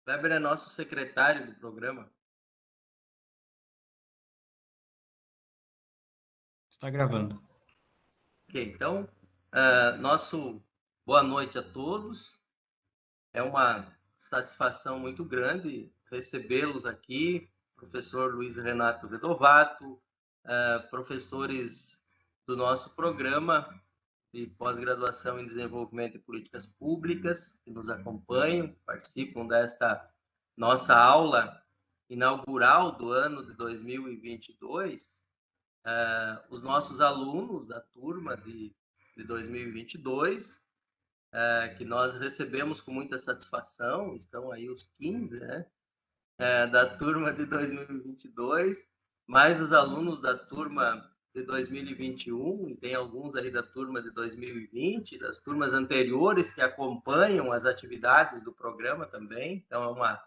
Weber é nosso secretário do programa. Está gravando. Ok, então, nosso boa noite a todos. É uma satisfação muito grande recebê-los aqui, professor Luiz Renato Vedovato, professores do nosso programa de pós-graduação em Desenvolvimento e Políticas Públicas, que nos acompanham, participam desta nossa aula inaugural do ano de 2022, os nossos alunos da turma de 2022, que nós recebemos com muita satisfação, estão aí os 15, né, da turma de 2022, mais os alunos da turma de 2021, e tem alguns aí da turma de 2020, das turmas anteriores que acompanham as atividades do programa também, então é uma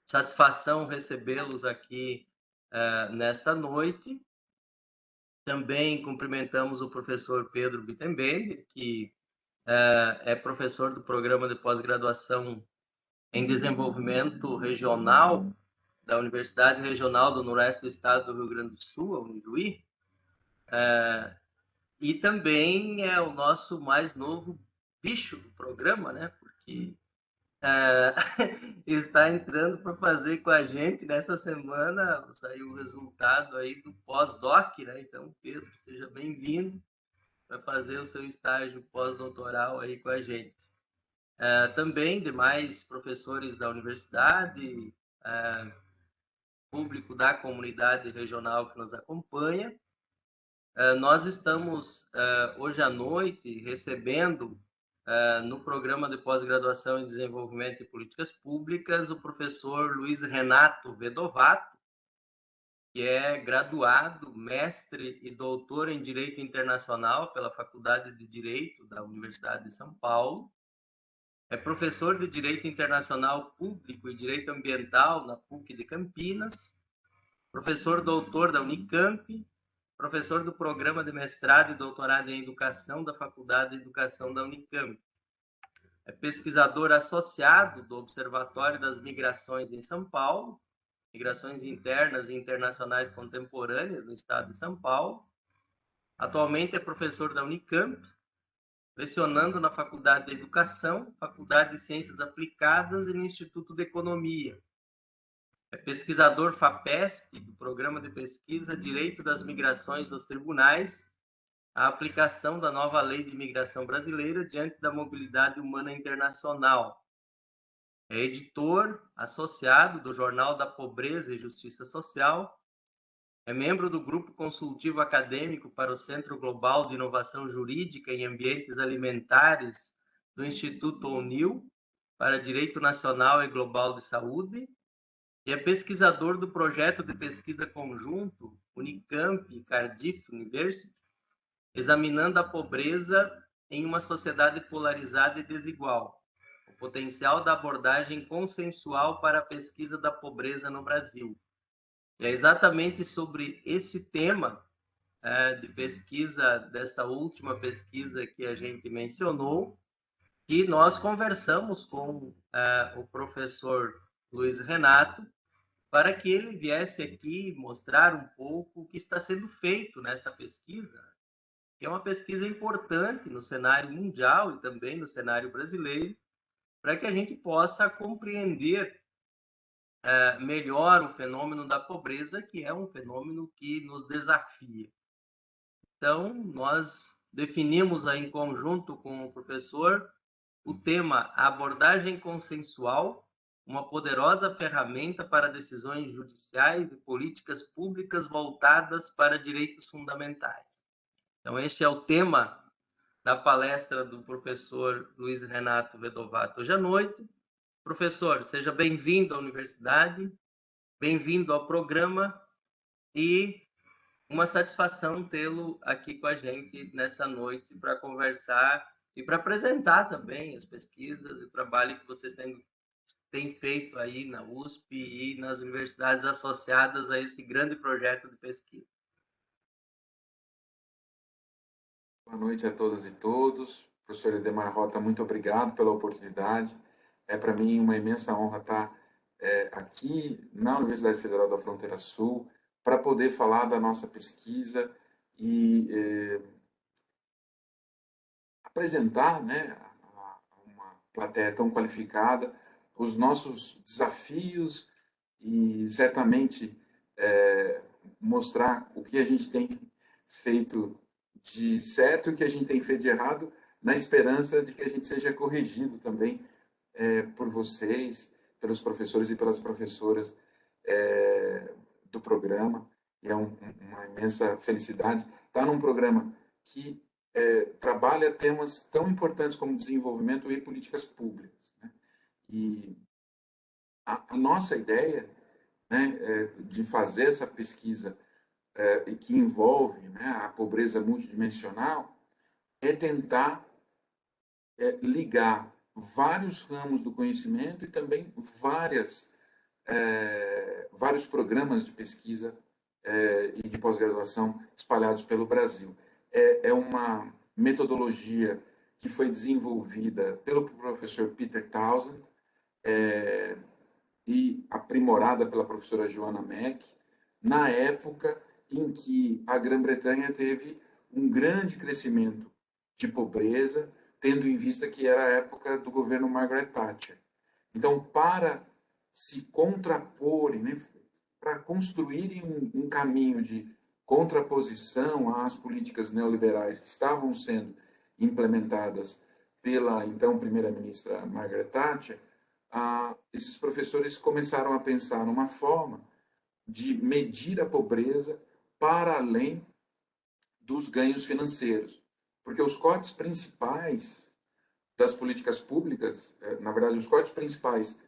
satisfação recebê-los aqui nesta noite. Também cumprimentamos o professor Pedro Bittenbender, que é professor do programa de pós-graduação em desenvolvimento regional da Universidade Regional do Noroeste do Estado do Rio Grande do Sul, a Unijuí, e também é o nosso mais novo bicho do programa, né? Porque está entrando para fazer com a gente nessa semana, saiu o resultado aí do pós-doc, né? Então, Pedro, seja bem-vindo para fazer o seu estágio pós-doutoral aí com a gente. Também demais professores da universidade, público da comunidade regional que nos acompanha. Nós estamos hoje à noite recebendo no programa de pós-graduação em Desenvolvimento e Políticas Públicas o professor Luiz Renato Vedovato, que é graduado, mestre e doutor em Direito Internacional pela Faculdade de Direito da Universidade de São Paulo. É professor de Direito Internacional Público e Direito Ambiental na PUC de Campinas, professor doutor da Unicamp, professor do Programa de Mestrado e Doutorado em Educação da Faculdade de Educação da Unicamp. É pesquisador associado do Observatório das Migrações em São Paulo, Migrações Internas e Internacionais Contemporâneas no estado de São Paulo. Atualmente é professor da Unicamp, lecionando na Faculdade de Educação, Faculdade de Ciências Aplicadas e no Instituto de Economia. É pesquisador FAPESP, do Programa de Pesquisa Direito das Migrações nos Tribunais, a aplicação da nova Lei de Imigração Brasileira diante da mobilidade humana internacional. É editor associado do Jornal da Pobreza e Justiça Social, é membro do Grupo Consultivo Acadêmico para o Centro Global de Inovação Jurídica em Ambientes Alimentares do Instituto UNIL para Direito Nacional e Global de Saúde e é pesquisador do projeto de pesquisa conjunto Unicamp e Cardiff University, examinando a pobreza em uma sociedade polarizada e desigual, o potencial da abordagem consensual para a pesquisa da pobreza no Brasil. E é exatamente sobre esse tema de pesquisa, dessa última pesquisa que a gente mencionou, que nós conversamos com o professor Luiz Renato, para que ele viesse aqui mostrar um pouco o que está sendo feito nessa pesquisa, que é uma pesquisa importante no cenário mundial e também no cenário brasileiro, para que a gente possa compreender melhor o fenômeno da pobreza, que é um fenômeno que nos desafia. Então, nós definimos aí em conjunto com o professor o tema abordagem consensual, uma poderosa ferramenta para decisões judiciais e políticas públicas voltadas para direitos fundamentais. Então, este é o tema da palestra do professor Luiz Renato Vedovato hoje à noite. Professor, seja bem-vindo à universidade, bem-vindo ao programa e uma satisfação tê-lo aqui com a gente nessa noite para conversar e para apresentar também as pesquisas e o trabalho que vocês têm feito aí na USP e nas universidades associadas a esse grande projeto de pesquisa. Boa noite a todas e todos. Professor Edemar Rota, muito obrigado pela oportunidade. É para mim uma imensa honra estar aqui na Universidade Federal da Fronteira Sul para poder falar da nossa pesquisa e apresentar, né, a uma plateia tão qualificada os nossos desafios e certamente mostrar o que a gente tem feito de certo e o que a gente tem feito de errado, na esperança de que a gente seja corrigido também por vocês, pelos professores e pelas professoras do programa. E é uma imensa felicidade estar num programa que trabalha temas tão importantes como desenvolvimento e políticas públicas, né? E a nossa ideia, né, de fazer essa pesquisa que envolve, né, a pobreza multidimensional é tentar ligar vários ramos do conhecimento e também vários programas de pesquisa e de pós-graduação espalhados pelo Brasil. É uma metodologia que foi desenvolvida pelo professor Peter Townsend e aprimorada pela professora Joanna Mack, na época em que a Grã-Bretanha teve um grande crescimento de pobreza, tendo em vista que era a época do governo Margaret Thatcher. Então, para se contraporem, né, para construírem um caminho de contraposição às políticas neoliberais que estavam sendo implementadas pela então primeira-ministra Margaret Thatcher, esses professores começaram a pensar numa forma de medir a pobreza para além dos ganhos financeiros. Porque os cortes principais das políticas públicas, na verdade, os cortes principais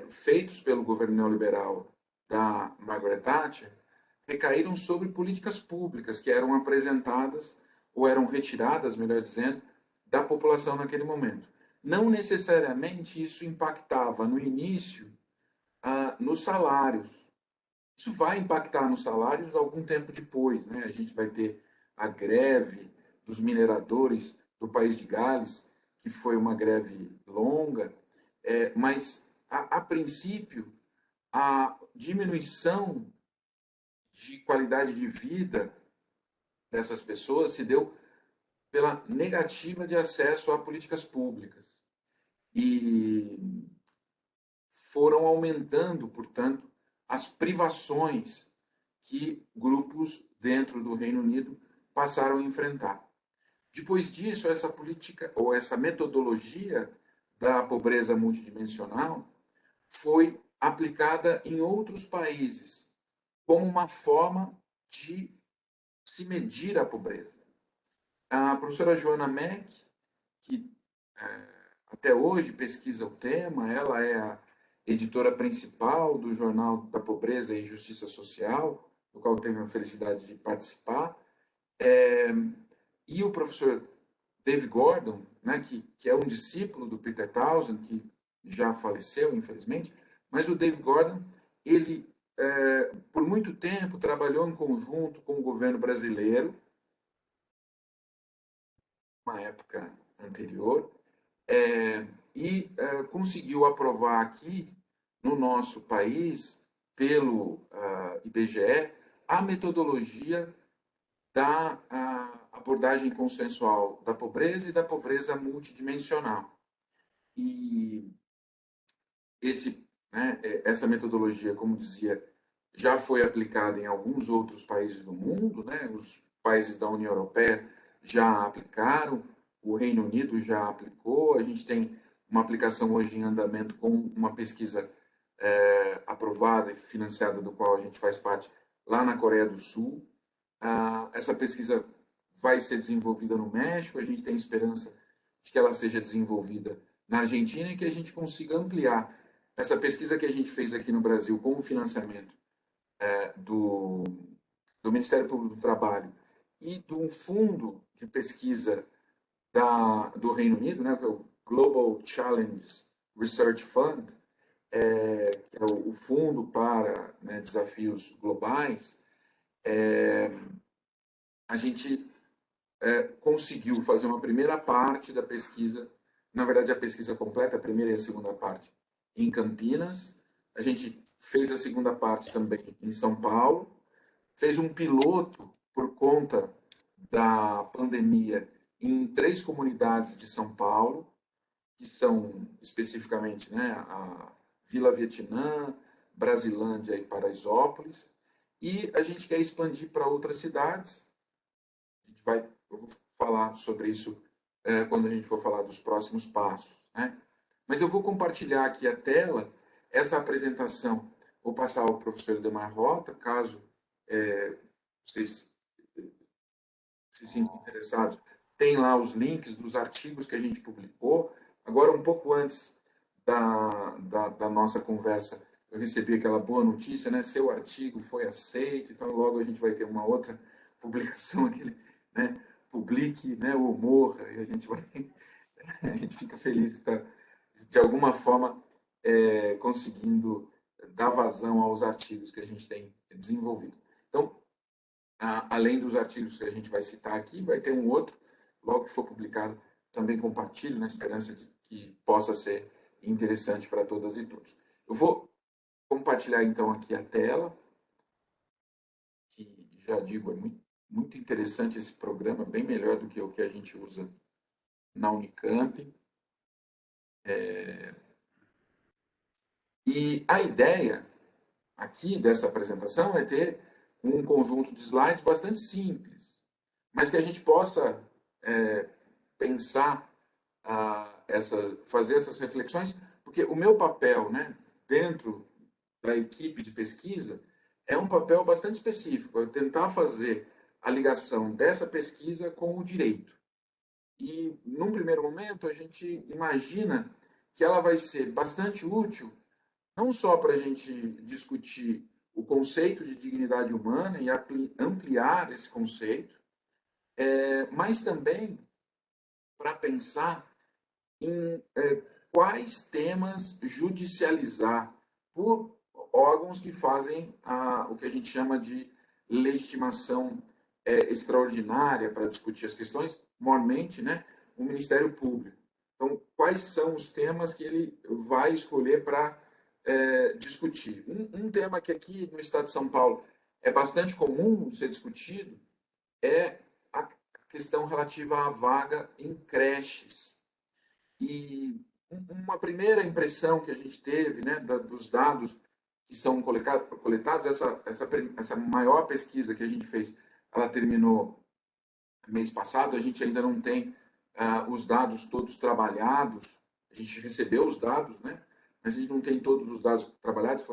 feitos pelo governo neoliberal da Margaret Thatcher, recaíram sobre políticas públicas que eram apresentadas, ou eram retiradas, melhor dizendo, da população naquele momento. Não necessariamente isso impactava no início nos salários. Isso vai impactar nos salários algum tempo depois, né? A gente vai ter a greve dos mineradores do país de Gales, que foi uma greve longa, mas a princípio a diminuição de qualidade de vida dessas pessoas se deu pela negativa de acesso a políticas públicas. E foram aumentando, portanto, as privações que grupos dentro do Reino Unido passaram a enfrentar. Depois disso, essa política ou essa metodologia da pobreza multidimensional foi aplicada em outros países como uma forma de se medir a pobreza. A professora Joanna Mack, que até hoje pesquisa o tema, ela é a editora principal do Jornal da Pobreza e Justiça Social, do qual eu tenho a felicidade de participar, e o professor Dave Gordon, né, que é um discípulo do Peter Townsend, que já faleceu, infelizmente, mas o Dave Gordon, ele, por muito tempo, trabalhou em conjunto com o governo brasileiro, uma época anterior, e conseguiu aprovar aqui, no nosso país, pelo IBGE, a metodologia da abordagem consensual da pobreza e da pobreza multidimensional. E essa metodologia, como dizia, já foi aplicada em alguns outros países do mundo, né? Os países da União Europeia já aplicaram, o Reino Unido já aplicou, a gente tem uma aplicação hoje em andamento com uma pesquisa aprovada e financiada, do qual a gente faz parte, lá na Coreia do Sul. Essa pesquisa vai ser desenvolvida no México, a gente tem esperança de que ela seja desenvolvida na Argentina e que a gente consiga ampliar essa pesquisa que a gente fez aqui no Brasil com o financiamento do Ministério Público do Trabalho e de um fundo de pesquisa do Reino Unido, né, que é o Global Challenge Research Fund, que é o fundo para, né, desafios globais. A gente conseguiu fazer uma primeira parte da pesquisa, na verdade a pesquisa completa, a primeira e a segunda parte, em Campinas, A gente fez a segunda parte também em São Paulo, fez um piloto por conta da pandemia em 3 comunidades de São Paulo, que são especificamente, né, a Vila Vietnã, Brasilândia e Paraisópolis. E a gente quer expandir para outras cidades. Eu vou falar sobre isso quando a gente for falar dos próximos passos, né? Mas eu vou compartilhar aqui a tela, essa apresentação. Vou passar ao professor Edemar Rota, caso vocês se sintam interessados. Tem lá os links dos artigos que a gente publicou. Agora, um pouco antes da nossa conversa, eu recebi aquela boa notícia, né? Seu artigo foi aceito, então logo a gente vai ter uma outra publicação, aquele, né? Publique, né? Ou morra, e a gente vai, a gente fica feliz que está, de alguma forma, conseguindo dar vazão aos artigos que a gente tem desenvolvido. Então, além dos artigos que a gente vai citar aqui, vai ter um outro, logo que for publicado, também compartilho, na esperança de que possa ser interessante para todas e todos. Eu vou compartilhar então aqui a tela, que já digo, é muito interessante esse programa, bem melhor do que o que a gente usa na Unicamp. E a ideia aqui dessa apresentação é ter um conjunto de slides bastante simples, mas que a gente possa pensar fazer essas reflexões, porque o meu papel, né, dentro da equipe de pesquisa é um papel bastante específico, é tentar fazer a ligação dessa pesquisa com o direito. E, num primeiro momento, a gente imagina que ela vai ser bastante útil, não só para a gente discutir o conceito de dignidade humana e ampliar esse conceito, mas também para pensar em quais temas judicializar por órgãos que fazem o que a gente chama de legitimação extraordinária para discutir as questões, mormente, né, o Ministério Público. Então, quais são os temas que ele vai escolher para discutir? Um tema que aqui no estado de São Paulo é bastante comum ser discutido é a questão relativa à vaga em creches. E uma primeira impressão que a gente teve, né, dos dados que são coletados, essa maior pesquisa que a gente fez, ela terminou mês passado, a gente ainda não tem os dados todos trabalhados, a gente recebeu os dados, né, mas a gente não tem todos os dados trabalhados,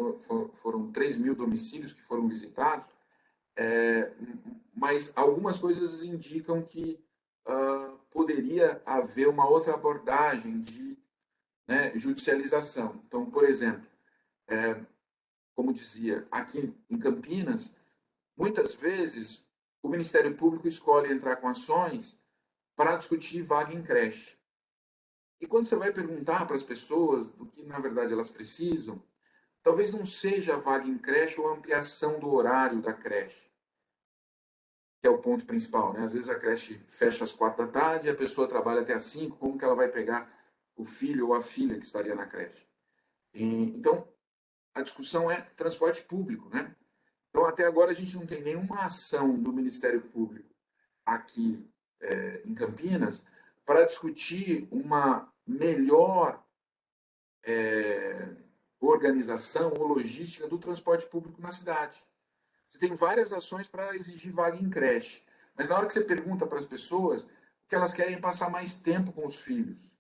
foram 3 mil domicílios que foram visitados, mas algumas coisas indicam que poderia haver uma outra abordagem de, né, judicialização. Então, por exemplo, como dizia, aqui em Campinas, muitas vezes o Ministério Público escolhe entrar com ações para discutir vaga em creche. E quando você vai perguntar para as pessoas do que, na verdade, elas precisam, talvez não seja a vaga em creche ou a ampliação do horário da creche, que é o ponto principal, né? Às vezes a creche fecha às 4 da tarde e a pessoa trabalha até às 5, como que ela vai pegar o filho ou a filha que estaria na creche? Então, a discussão é transporte público, né? Então, até agora a gente não tem nenhuma ação do Ministério Público aqui em Campinas para discutir uma melhor organização ou logística do transporte público na cidade. Você tem várias ações para exigir vaga em creche, mas na hora que você pergunta para as pessoas, o que elas querem é passar mais tempo com os filhos.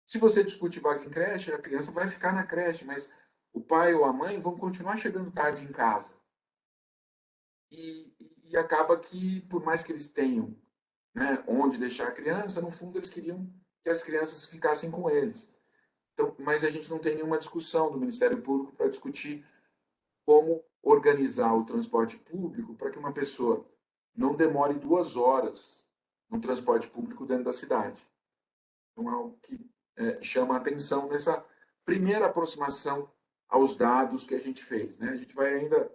Se você discute vaga em creche, a criança vai ficar na creche, mas o pai ou a mãe vão continuar chegando tarde em casa. E acaba que, por mais que eles tenham, né, onde deixar a criança, no fundo eles queriam que as crianças ficassem com eles. Então, mas a gente não tem nenhuma discussão do Ministério Público para discutir como organizar o transporte público para que uma pessoa não demore 2 horas no transporte público dentro da cidade. Então, é algo que chama a atenção nessa primeira aproximação aos dados que a gente fez, né? A gente vai ainda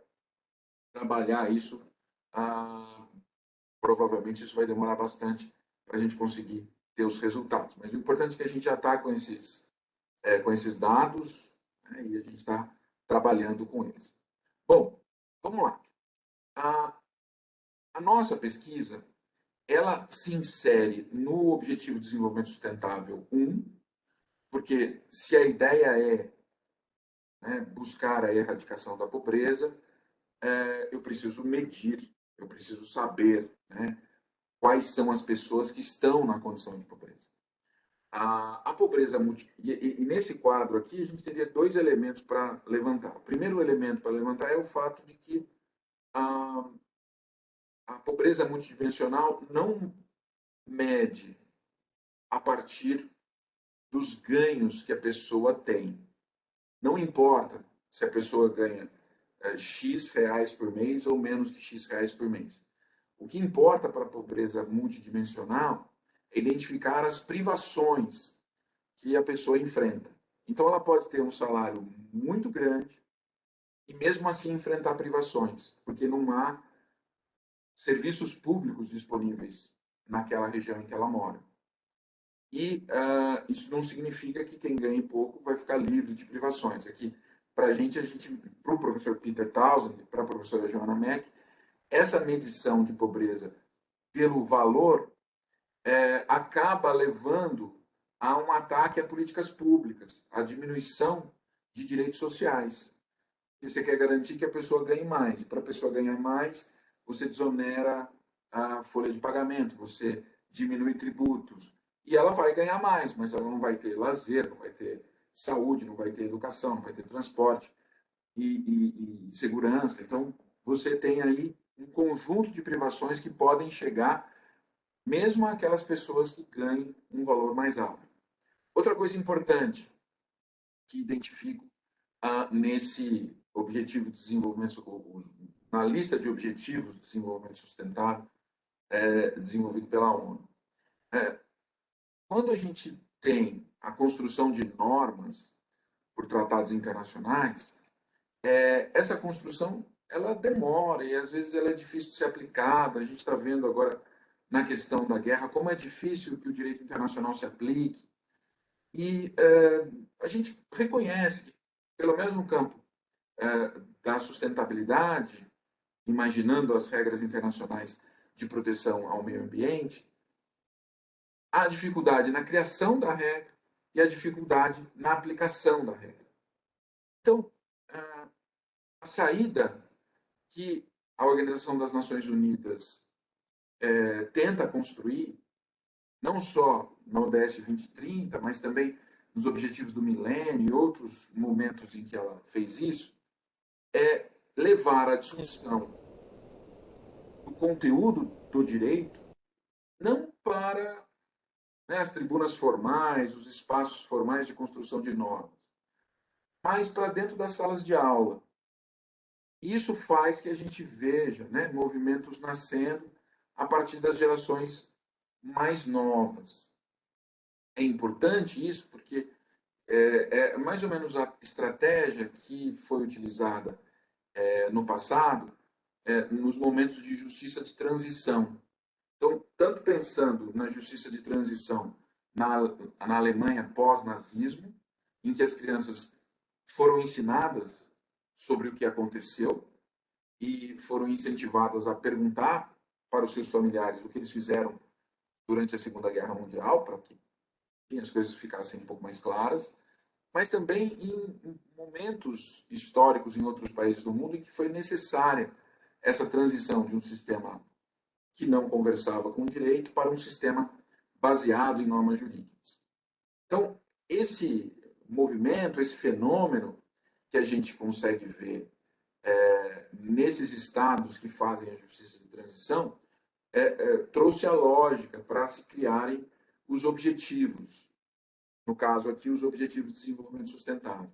trabalhar isso, provavelmente isso vai demorar bastante para a gente conseguir ter os resultados. Mas o importante é que a gente já está com esses dados, né? E a gente está trabalhando com eles. Bom, vamos lá. A nossa pesquisa, ela se insere no Objetivo de Desenvolvimento Sustentável 1, porque se a ideia é, né, buscar a erradicação da pobreza, eu preciso medir, eu preciso saber, né, quais são as pessoas que estão na condição de pobreza. A pobreza e nesse quadro aqui a gente teria dois elementos para levantar. O primeiro elemento para levantar é o fato de que a, a pobreza multidimensional não mede a partir dos ganhos que a pessoa tem. Não importa se a pessoa ganha X reais por mês ou menos que X reais por mês. O que importa para a pobreza multidimensional é identificar as privações que a pessoa enfrenta. Então, ela pode ter um salário muito grande e, mesmo assim, enfrentar privações, porque não há serviços públicos disponíveis naquela região em que ela mora. E isso não significa que quem ganha pouco vai ficar livre de privações. Aqui, para a gente, para o professor Peter Townsend, para a professora Joana Mack, essa medição de pobreza pelo valor acaba levando a um ataque a políticas públicas, a diminuição de direitos sociais. E você quer garantir que a pessoa ganhe mais. E para a pessoa ganhar mais, você desonera a folha de pagamento, você diminui tributos. E ela vai ganhar mais, mas ela não vai ter lazer, não vai ter saúde, não vai ter educação, não vai ter transporte e segurança. Então, você tem aí um conjunto de privações que podem chegar mesmo aquelas pessoas que ganhem um valor mais alto. Outra coisa importante que identifico nesse objetivo de desenvolvimento, na lista de objetivos de desenvolvimento sustentável desenvolvido pela ONU. Quando a gente tem a construção de normas por tratados internacionais, essa construção ela demora e às vezes ela é difícil de ser aplicada. A gente está vendo agora na questão da guerra como é difícil que o direito internacional se aplique. E a gente reconhece que, pelo menos no campo da sustentabilidade, imaginando as regras internacionais de proteção ao meio ambiente, há dificuldade na criação da regra e a dificuldade na aplicação da regra. Então, a saída que a Organização das Nações Unidas tenta construir, não só na ODS 2030, mas também nos Objetivos do Milênio e outros momentos em que ela fez isso, é levar a discussão do conteúdo do direito não para, né, as tribunas formais, os espaços formais de construção de normas, mas para dentro das salas de aula. Isso faz que a gente veja, né, movimentos nascendo a partir das gerações mais novas. É importante isso porque é mais ou menos a estratégia que foi utilizada no passado nos momentos de justiça de transição. Então, tanto pensando na justiça de transição na Alemanha pós-nazismo, em que as crianças foram ensinadas sobre o que aconteceu e foram incentivadas a perguntar para os seus familiares o que eles fizeram durante a Segunda Guerra Mundial, para que as coisas ficassem um pouco mais claras, mas também em momentos históricos em outros países do mundo em que foi necessária essa transição de um sistema que não conversava com o direito para um sistema baseado em normas jurídicas. Então, esse movimento, esse fenômeno que a gente consegue ver nesses estados que fazem a justiça de transição, trouxe a lógica para se criarem os objetivos. No caso aqui, os Objetivos de Desenvolvimento Sustentável.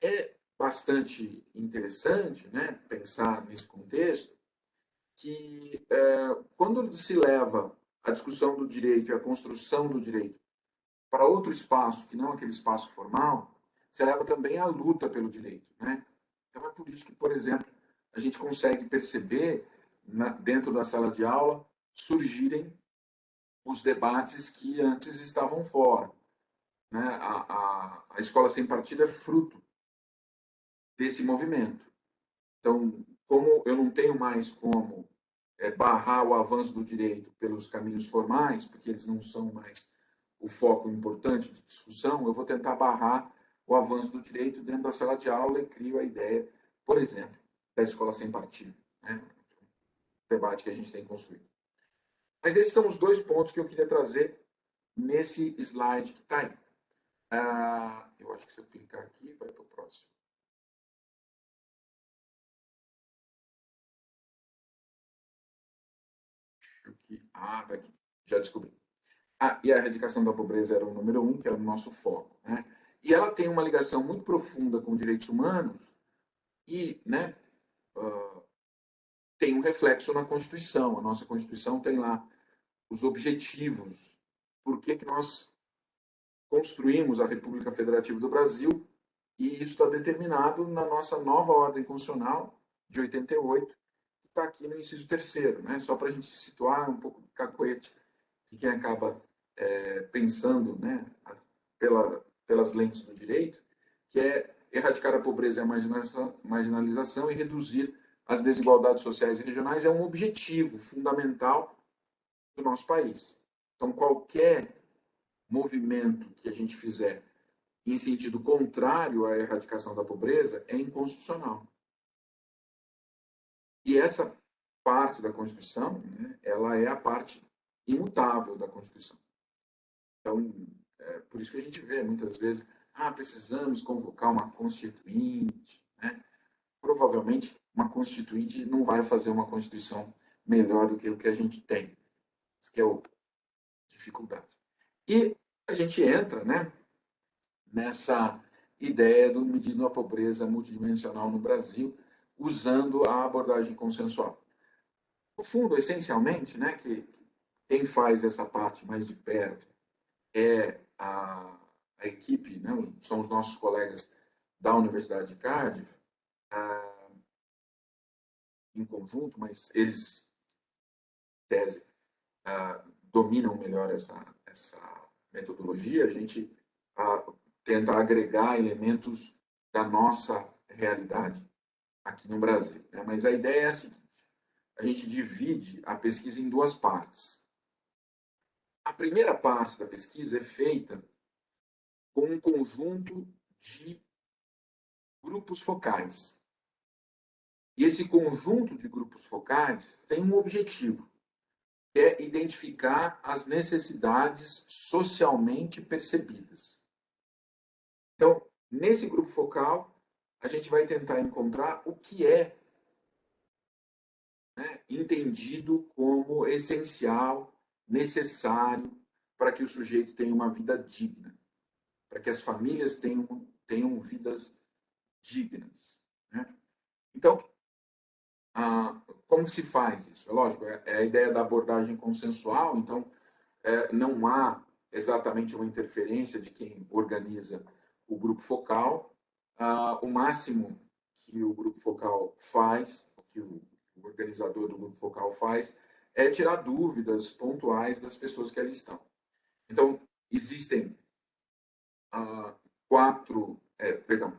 É bastante interessante, né, pensar nesse contexto que quando se leva a discussão do direito e a construção do direito para outro espaço, que não aquele espaço formal, se leva também a luta pelo direito, né? Então é por isso que, por exemplo, a gente consegue perceber dentro da sala de aula surgirem os debates que antes estavam fora, né? A escola sem partido é fruto desse movimento. Então, como eu não tenho mais como barrar o avanço do direito pelos caminhos formais, porque eles não são mais o foco importante de discussão, eu vou tentar barrar o avanço do direito dentro da sala de aula e crio a ideia, por exemplo, da escola sem partido, né? O debate que a gente tem construído. Mas esses são os dois pontos que eu queria trazer nesse slide que está aí. Eu acho que se eu clicar aqui, vai para o próximo. Tá aqui. Já descobri. E a erradicação da pobreza era o número 1, que é o nosso foco, né? E ela tem uma ligação muito profunda com direitos humanos e, né, tem um reflexo na Constituição. A nossa Constituição tem lá os objetivos. Por que nós construímos a República Federativa do Brasil? E isso está determinado na nossa nova ordem constitucional de 88, que está aqui no inciso 3º, né? Só para a gente situar um pouco de cacoete de quem acaba pensando, né, pelas lentes do direito, que é erradicar a pobreza e a marginalização e reduzir as desigualdades sociais e regionais, é um objetivo fundamental do nosso país. Então, qualquer movimento que a gente fizer em sentido contrário à erradicação da pobreza é inconstitucional. E essa parte da Constituição, né, ela é a parte imutável da Constituição. Então, por isso que a gente vê muitas vezes, precisamos convocar uma constituinte, né? Provavelmente uma constituinte não vai fazer uma Constituição melhor do que o que a gente tem. Isso que é a dificuldade. E a gente entra, né, nessa ideia do medindo a pobreza multidimensional no Brasil, usando a abordagem consensual. No fundo, essencialmente, né, que quem faz essa parte mais de perto é a equipe, né, são os nossos colegas da Universidade de Cardiff, em conjunto, mas eles, em tese, dominam melhor essa metodologia. A gente tenta agregar elementos da nossa realidade aqui no Brasil, né? Mas a ideia é a seguinte: a gente divide a pesquisa em duas partes. A primeira parte da pesquisa é feita com um conjunto de grupos focais. E esse conjunto de grupos focais tem um objetivo, que é identificar as necessidades socialmente percebidas. Então, nesse grupo focal, a gente vai tentar encontrar o que é, né, entendido como essencial, necessário para que o sujeito tenha uma vida digna, para que as famílias tenham vidas dignas, né? Então, como se faz isso? É lógico, é a ideia da abordagem consensual, então não há exatamente uma interferência de quem organiza o grupo focal. O máximo que o grupo focal faz, que o organizador do grupo focal faz, é tirar dúvidas pontuais das pessoas que ali estão. Então, existem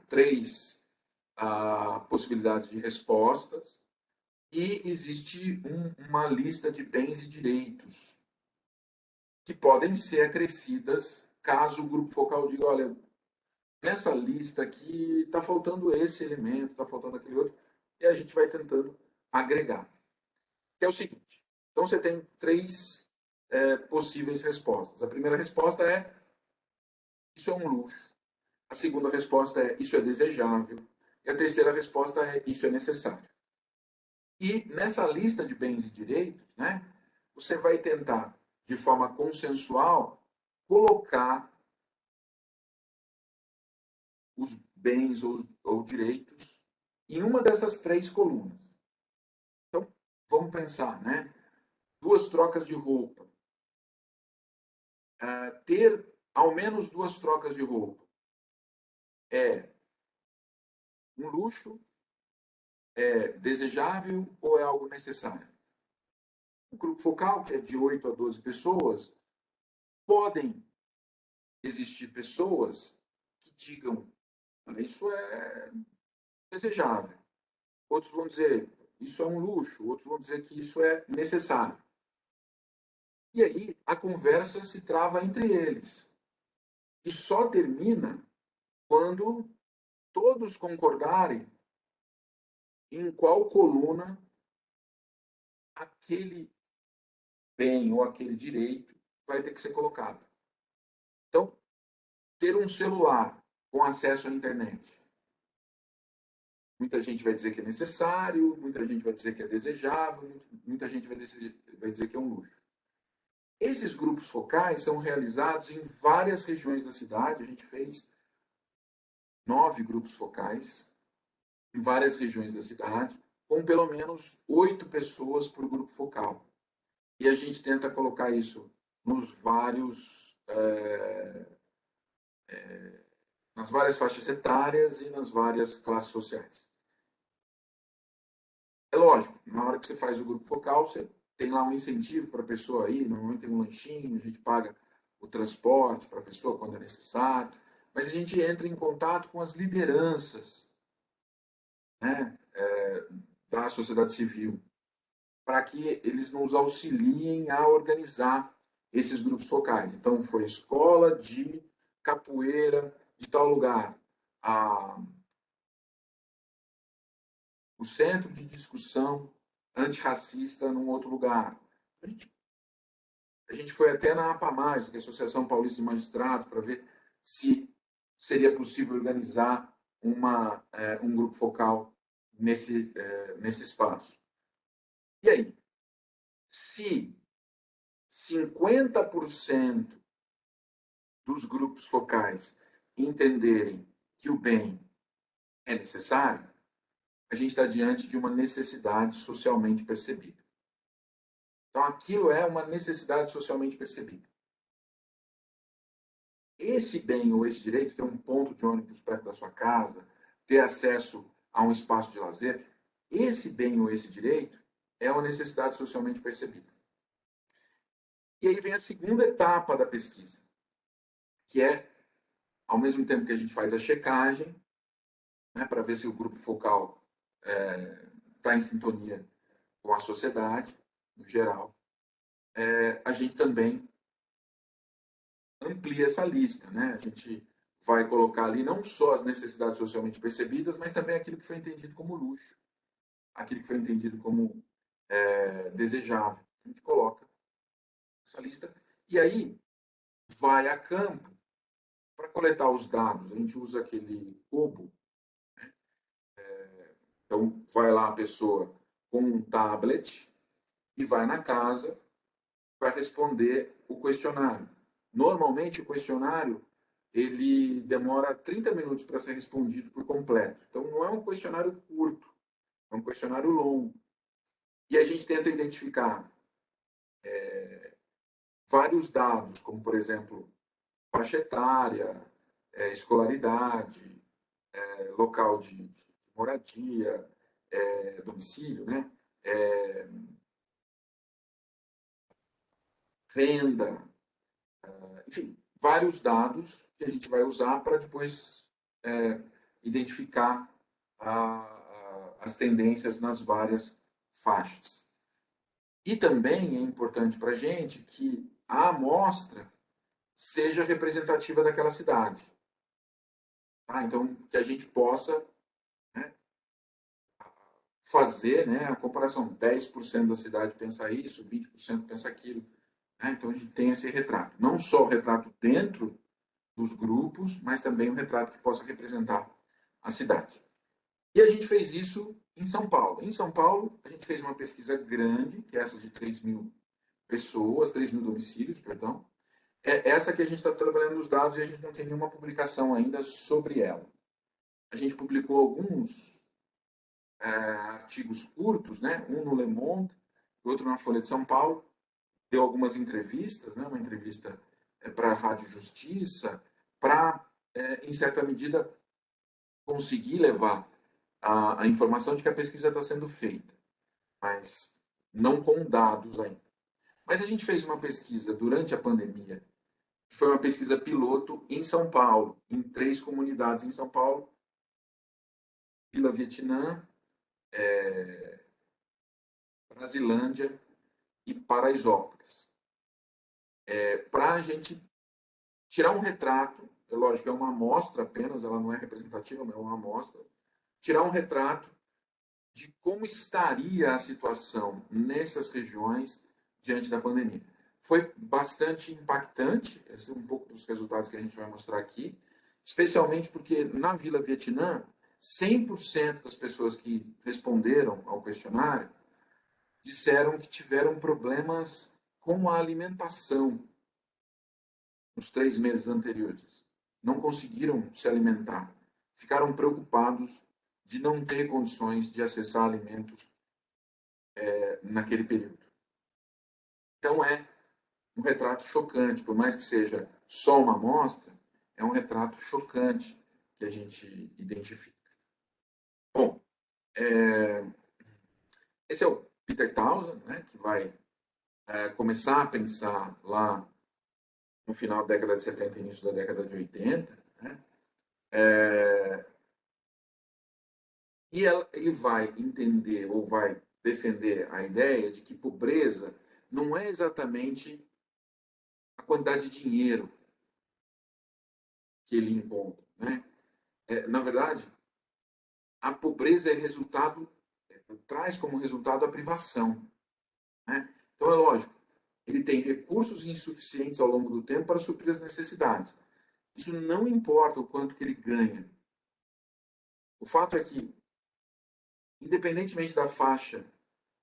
três possibilidades de respostas e existe uma lista de bens e direitos que podem ser acrescidas caso o grupo focal diga, olha, nessa lista aqui está faltando esse elemento, está faltando aquele outro, e a gente vai tentando agregar. Que é o seguinte, então você tem três possíveis respostas. A primeira resposta é, isso é um luxo. A segunda resposta é, isso é desejável. E a terceira resposta é, isso é necessário. E nessa lista de bens e direitos, né, você vai tentar, de forma consensual, colocar os bens ou direitos em uma dessas três colunas. Então, vamos pensar, né? 2 trocas de roupa. Ter ao menos 2 trocas de roupa é um luxo, é desejável ou é algo necessário? O grupo focal, que é de 8 a 12 pessoas, podem existir pessoas que digam, isso desejável. Outros vão dizer, isso é um luxo. Outros vão dizer que isso é necessário. E aí a conversa se trava entre eles. E só termina quando todos concordarem em qual coluna aquele bem ou aquele direito vai ter que ser colocado. Então, ter um celular com acesso à internet. Muita gente vai dizer que é necessário, muita gente vai dizer que é desejável, muita gente vai dizer que é um luxo. Esses grupos focais são realizados em várias regiões da cidade. A gente fez 9 grupos focais em várias regiões da cidade, com pelo menos 8 pessoas por grupo focal. E a gente tenta colocar isso nos vários, nas várias faixas etárias e nas várias classes sociais. É lógico, na hora que você faz o grupo focal, você tem lá um incentivo para a pessoa ir, normalmente tem um lanchinho, a gente paga o transporte para a pessoa quando é necessário, mas a gente entra em contato com as lideranças, né, da sociedade civil, para que eles nos auxiliem a organizar esses grupos focais. Então, foi escola de capoeira de tal lugar, o centro de discussão antirracista num outro lugar. A gente foi até na APAMAG, que é a Associação Paulista de Magistrados, para ver se seria possível organizar um grupo focal nesse espaço. E aí, se 50% dos grupos focais entenderem que o bem é necessário, a gente está diante de uma necessidade socialmente percebida. Então, aquilo é uma necessidade socialmente percebida. Esse bem ou esse direito, ter um ponto de ônibus perto da sua casa, ter acesso a um espaço de lazer, esse bem ou esse direito é uma necessidade socialmente percebida. E aí vem a segunda etapa da pesquisa, que é, ao mesmo tempo que a gente faz a checagem, né, para ver se o grupo focal está em sintonia com a sociedade, no geral, a gente também amplia essa lista. Né? A gente vai colocar ali não só as necessidades socialmente percebidas, mas também aquilo que foi entendido como luxo, aquilo que foi entendido como desejável. A gente coloca essa lista e aí vai a campo para coletar os dados. A gente usa aquele Kobo. Então, vai lá a pessoa com um tablet e vai na casa para responder o questionário. Normalmente, o questionário ele demora 30 minutos para ser respondido por completo. Então, não é um questionário curto, é um questionário longo. E a gente tenta identificar vários dados, como, por exemplo, faixa etária, escolaridade, local de moradia, domicílio, né? Renda, enfim, vários dados que a gente vai usar para depois identificar as tendências nas várias faixas. E também é importante para a gente que a amostra seja representativa daquela cidade. Tá? Então, que a gente possa, né, fazer, né, a comparação. 10% da cidade pensa isso, 20% pensa aquilo. Né? Então, a gente tem esse retrato. Não só o retrato dentro dos grupos, mas também um retrato que possa representar a cidade. E a gente fez isso em São Paulo. Em São Paulo, a gente fez uma pesquisa grande, que é essa de 3.000 pessoas, 3.000 domicílios, perdão. É essa que a gente está trabalhando os dados e a gente não tem nenhuma publicação ainda sobre ela. A gente publicou alguns artigos curtos, né? Um no Le Monde, outro na Folha de São Paulo, deu algumas entrevistas, né? Uma entrevista para a Rádio Justiça, para, em certa medida, conseguir levar a informação de que a pesquisa está sendo feita, mas não com dados ainda. Mas a gente fez uma pesquisa durante a pandemia, que foi uma pesquisa piloto em São Paulo, em 3 comunidades em São Paulo, Vila Vietnã, Brasilândia e Paraisópolis. Para a gente tirar um retrato, é lógico que é uma amostra apenas, ela não é representativa, mas é uma amostra, tirar um retrato de como estaria a situação nessas regiões diante da pandemia. Foi bastante impactante, esse é um pouco dos resultados que a gente vai mostrar aqui, especialmente porque na Vila Vietnã, 100% das pessoas que responderam ao questionário disseram que tiveram problemas com a alimentação nos 3 meses anteriores. Não conseguiram se alimentar. Ficaram preocupados de não ter condições de acessar alimentos naquele período. Então é um retrato chocante, por mais que seja só uma amostra, é um retrato chocante que a gente identifica. Bom, esse é o Peter Townsend, né, que vai começar a pensar lá no final da década de 70 e início da década de 80, né? E ele vai entender ou vai defender a ideia de que pobreza não é exatamente a quantidade de dinheiro que ele encontra, né? Na verdade, a pobreza é resultado, traz como resultado a privação, né? Então é lógico, ele tem recursos insuficientes ao longo do tempo para suprir as necessidades. Isso não importa o quanto que ele ganha. O fato é que, independentemente da faixa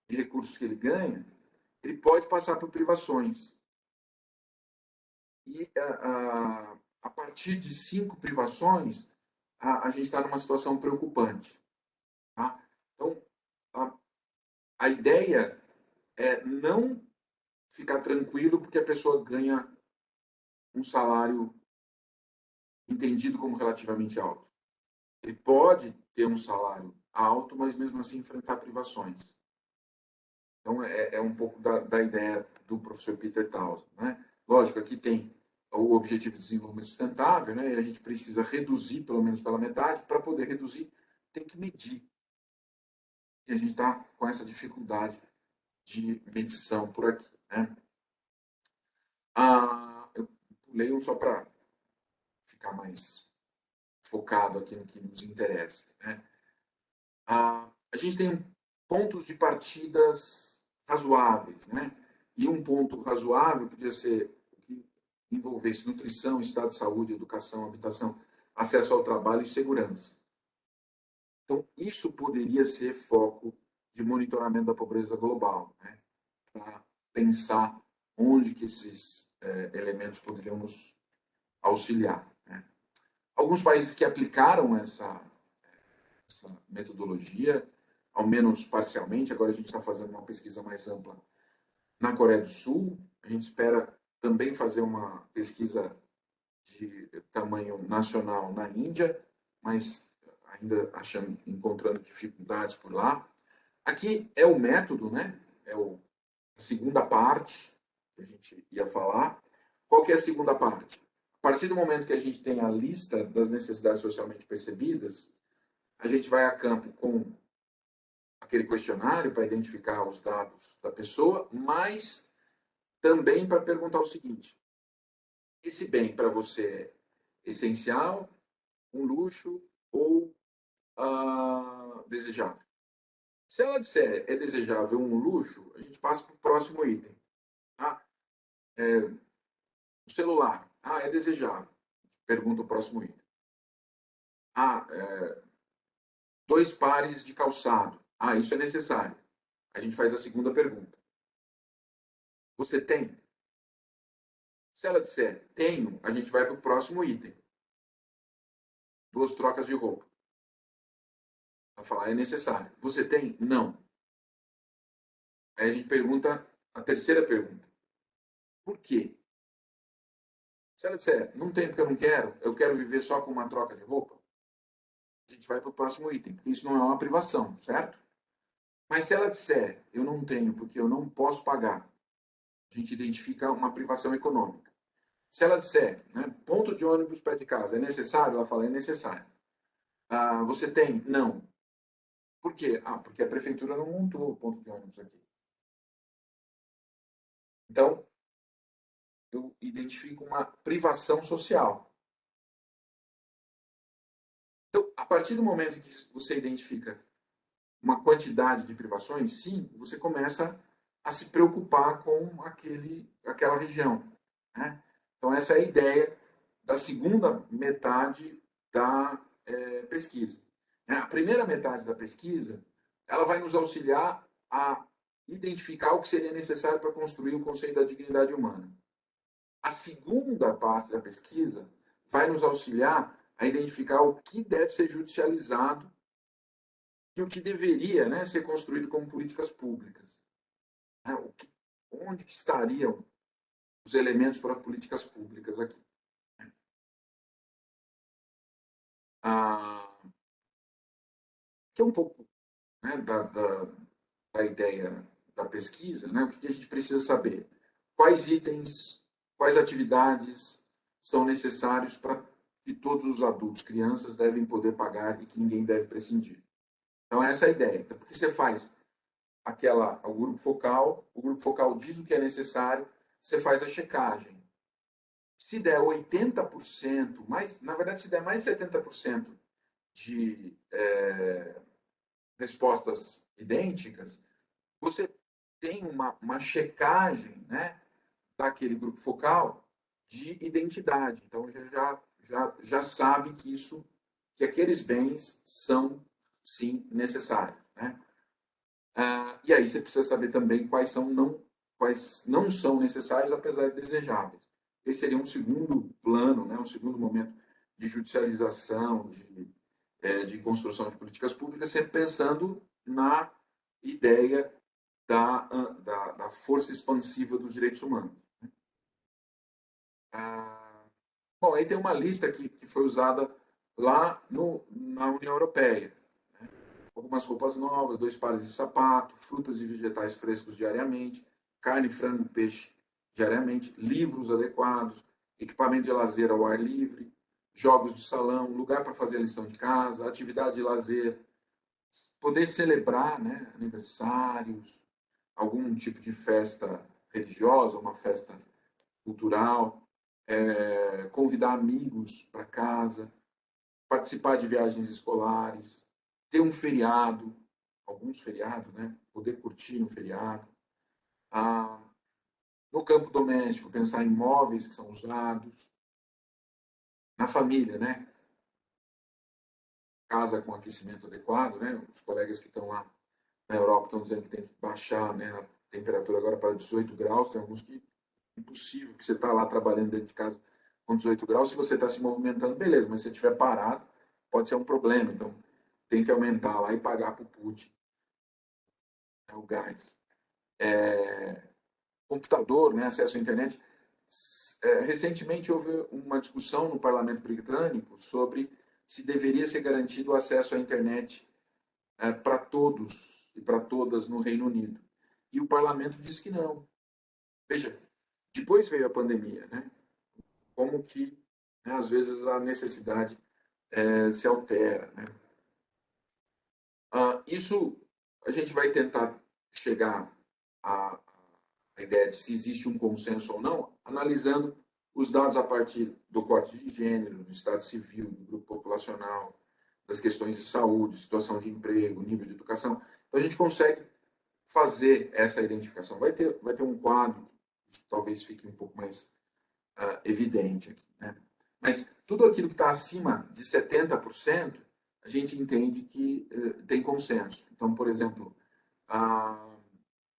de recursos que ele ganha, ele pode passar por privações. E a partir de 5 privações, a gente está numa situação preocupante. Tá? Então, a ideia é não ficar tranquilo porque a pessoa ganha um salário entendido como relativamente alto. Ele pode ter um salário alto, mas mesmo assim enfrentar privações. Então, é um pouco da ideia do professor Peter Townsend. Né? Lógico, aqui tem o Objetivo de Desenvolvimento Sustentável, né? E a gente precisa reduzir pelo menos pela metade. Para poder reduzir, tem que medir. E a gente está com essa dificuldade de medição por aqui. Né? Eu pulei um só para ficar mais focado aqui no que nos interessa. Né? A gente tem pontos de partidas razoáveis, né? E um ponto razoável podia ser que envolvesse nutrição, estado de saúde, educação, habitação, acesso ao trabalho e segurança. Então, isso poderia ser foco de monitoramento da pobreza global, né? Para pensar onde que esses elementos poderiam nos auxiliar. Né? Alguns países que aplicaram essa metodologia, ao menos parcialmente, agora a gente está fazendo uma pesquisa mais ampla na Coreia do Sul, a gente espera também fazer uma pesquisa de tamanho nacional na Índia, mas ainda encontrando dificuldades por lá. Aqui é o método, né? É a segunda parte que a gente ia falar. Qual que é a segunda parte? A partir do momento que a gente tem a lista das necessidades socialmente percebidas, a gente vai a campo com aquele questionário para identificar os dados da pessoa, mas também para perguntar o seguinte: esse bem para você é essencial, um luxo ou desejável? Se ela disser é desejável um luxo, a gente passa para o próximo item. Tá? O celular, é desejável. Pergunta o próximo item. 2 pares de calçado. Isso é necessário. A gente faz a segunda pergunta. Você tem? Se ela disser tenho, a gente vai para o próximo item. 2 trocas de roupa. Ela fala, é necessário. Você tem? Não. Aí a gente pergunta a terceira pergunta. Por quê? Se ela disser, não tem porque eu quero viver só com uma troca de roupa, a gente vai para o próximo item, porque isso não é uma privação, certo? Mas se ela disser, eu não tenho porque eu não posso pagar, a gente identifica uma privação econômica. Se ela disser, né, ponto de ônibus perto de casa, é necessário? Ela fala, é necessário. Você tem? Não. Por quê? Porque a prefeitura não montou o ponto de ônibus aqui. Então, eu identifico uma privação social. Então, a partir do momento que você identifica uma quantidade de privações, sim, você começa a se preocupar com aquela região. Né? Então, essa é a ideia da segunda metade da pesquisa. A primeira metade da pesquisa, ela vai nos auxiliar a identificar o que seria necessário para construir o conceito da dignidade humana. A segunda parte da pesquisa vai nos auxiliar a identificar o que deve ser judicializado e o que deveria, né, ser construído como políticas públicas. Né? Onde que estariam os elementos para políticas públicas aqui? Ah, que é um pouco, né, da ideia da pesquisa, né? O que a gente precisa saber? Quais itens, quais atividades são necessários para que todos os adultos, crianças, devem poder pagar e que ninguém deve prescindir. Então, essa é a ideia. Então, porque você faz o grupo focal diz o que é necessário, você faz a checagem. Se der 80%, na verdade, se der mais de 70% de respostas idênticas, você tem uma checagem, né, daquele grupo focal de identidade. Então, já sabe que aqueles bens são, sim, necessários. Né? E aí você precisa saber também quais não são necessários, apesar de desejáveis. Esse seria um segundo plano, né, um segundo momento de judicialização, de construção de políticas públicas, sempre pensando na ideia da força expansiva dos direitos humanos. Bom, aí tem uma lista que foi usada lá na União Europeia. Né? Algumas roupas novas, 2 pares de sapato, frutas e vegetais frescos diariamente, carne, frango, peixe diariamente, livros adequados, equipamento de lazer ao ar livre, jogos de salão, lugar para fazer a lição de casa, atividade de lazer, poder celebrar, né, aniversários, algum tipo de festa religiosa, uma festa cultural, convidar amigos para casa, participar de viagens escolares, ter um feriado, alguns feriados, né? Poder curtir no feriado. No campo doméstico, pensar em móveis que são usados. Na família, né? Casa com aquecimento adequado, né? Os colegas que estão lá na Europa estão dizendo que tem que baixar, né, a temperatura agora para 18 graus. Tem alguns que é impossível, que você está lá trabalhando dentro de casa com 18 graus. Se você está se movimentando, beleza, mas se você estiver parado, pode ser um problema. Então, tem que aumentar lá e pagar para o Putin, né, o gás. Computador, né, acesso à internet. Recentemente houve uma discussão no parlamento britânico sobre se deveria ser garantido o acesso à internet para todos e para todas no Reino Unido. E o parlamento disse que não. Veja, depois veio a pandemia, né? Como que, né, às vezes, a necessidade se altera. Né? Isso a gente vai tentar chegar à ideia de se existe um consenso ou não, analisando os dados a partir do corte de gênero, do estado civil, do grupo populacional, das questões de saúde, situação de emprego, nível de educação. Então, a gente consegue fazer essa identificação. Vai ter um quadro, que talvez fique um pouco mais evidente aqui. Né? Mas tudo aquilo que está acima de 70%, a gente entende que tem consenso. Então, por exemplo,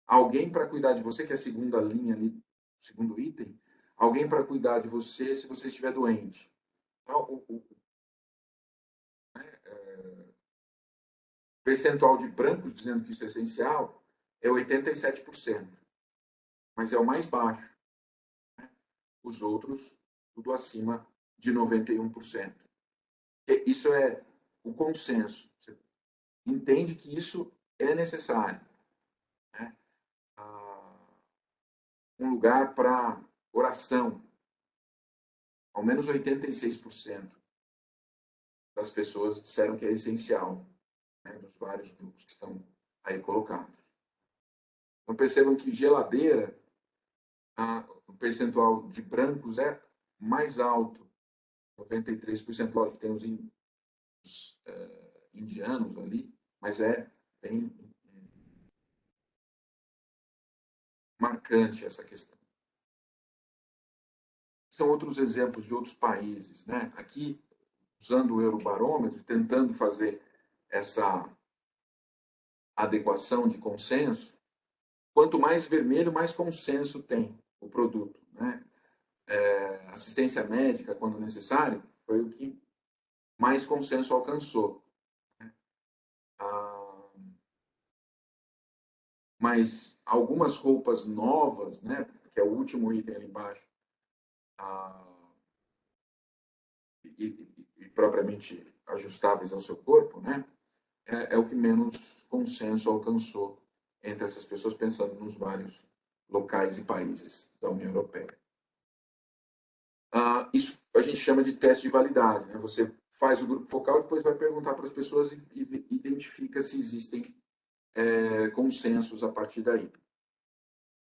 alguém para cuidar de você, que é a segunda linha ali, segundo item, alguém para cuidar de você se você estiver doente. Então, o percentual de brancos dizendo que isso é essencial é 87%, mas é o mais baixo. Os outros, tudo acima de 91%. Isso é o consenso. Você entende que isso é necessário. Né? Um lugar para oração. Ao menos 86% das pessoas disseram que é essencial. né, dos vários grupos que estão aí colocados. Então percebam que geladeira, o percentual de brancos é mais alto, 93%, lógico, tem os indianos ali, mas é bem marcante essa questão. São outros exemplos de outros países, né? Aqui, usando o Eurobarômetro, tentando fazer essa adequação de consenso, quanto mais vermelho, mais consenso tem o produto, né? Assistência médica, quando necessário, foi o que mais consenso alcançou. Mas algumas roupas novas, né, que é o último item ali embaixo, e propriamente ajustáveis ao seu corpo, né, é o que menos consenso alcançou entre essas pessoas, pensando nos vários locais e países da União Europeia. Isso a gente chama de teste de validade, né? Você faz o grupo focal, depois vai perguntar para as pessoas e identifica se existem consensos a partir daí.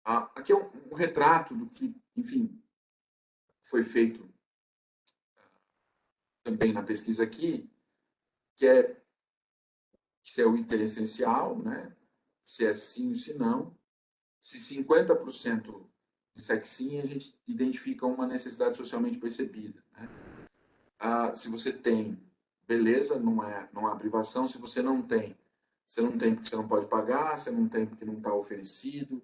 Aqui é um retrato do que, enfim, foi feito também na pesquisa aqui, que é se é o item essencial, né? Se é sim ou se não. Se 50% disser que sim, a gente identifica uma necessidade socialmente percebida, né? Se você tem, beleza, não há privação. Se você não tem, você não tem porque você não pode pagar, você não tem porque não está oferecido,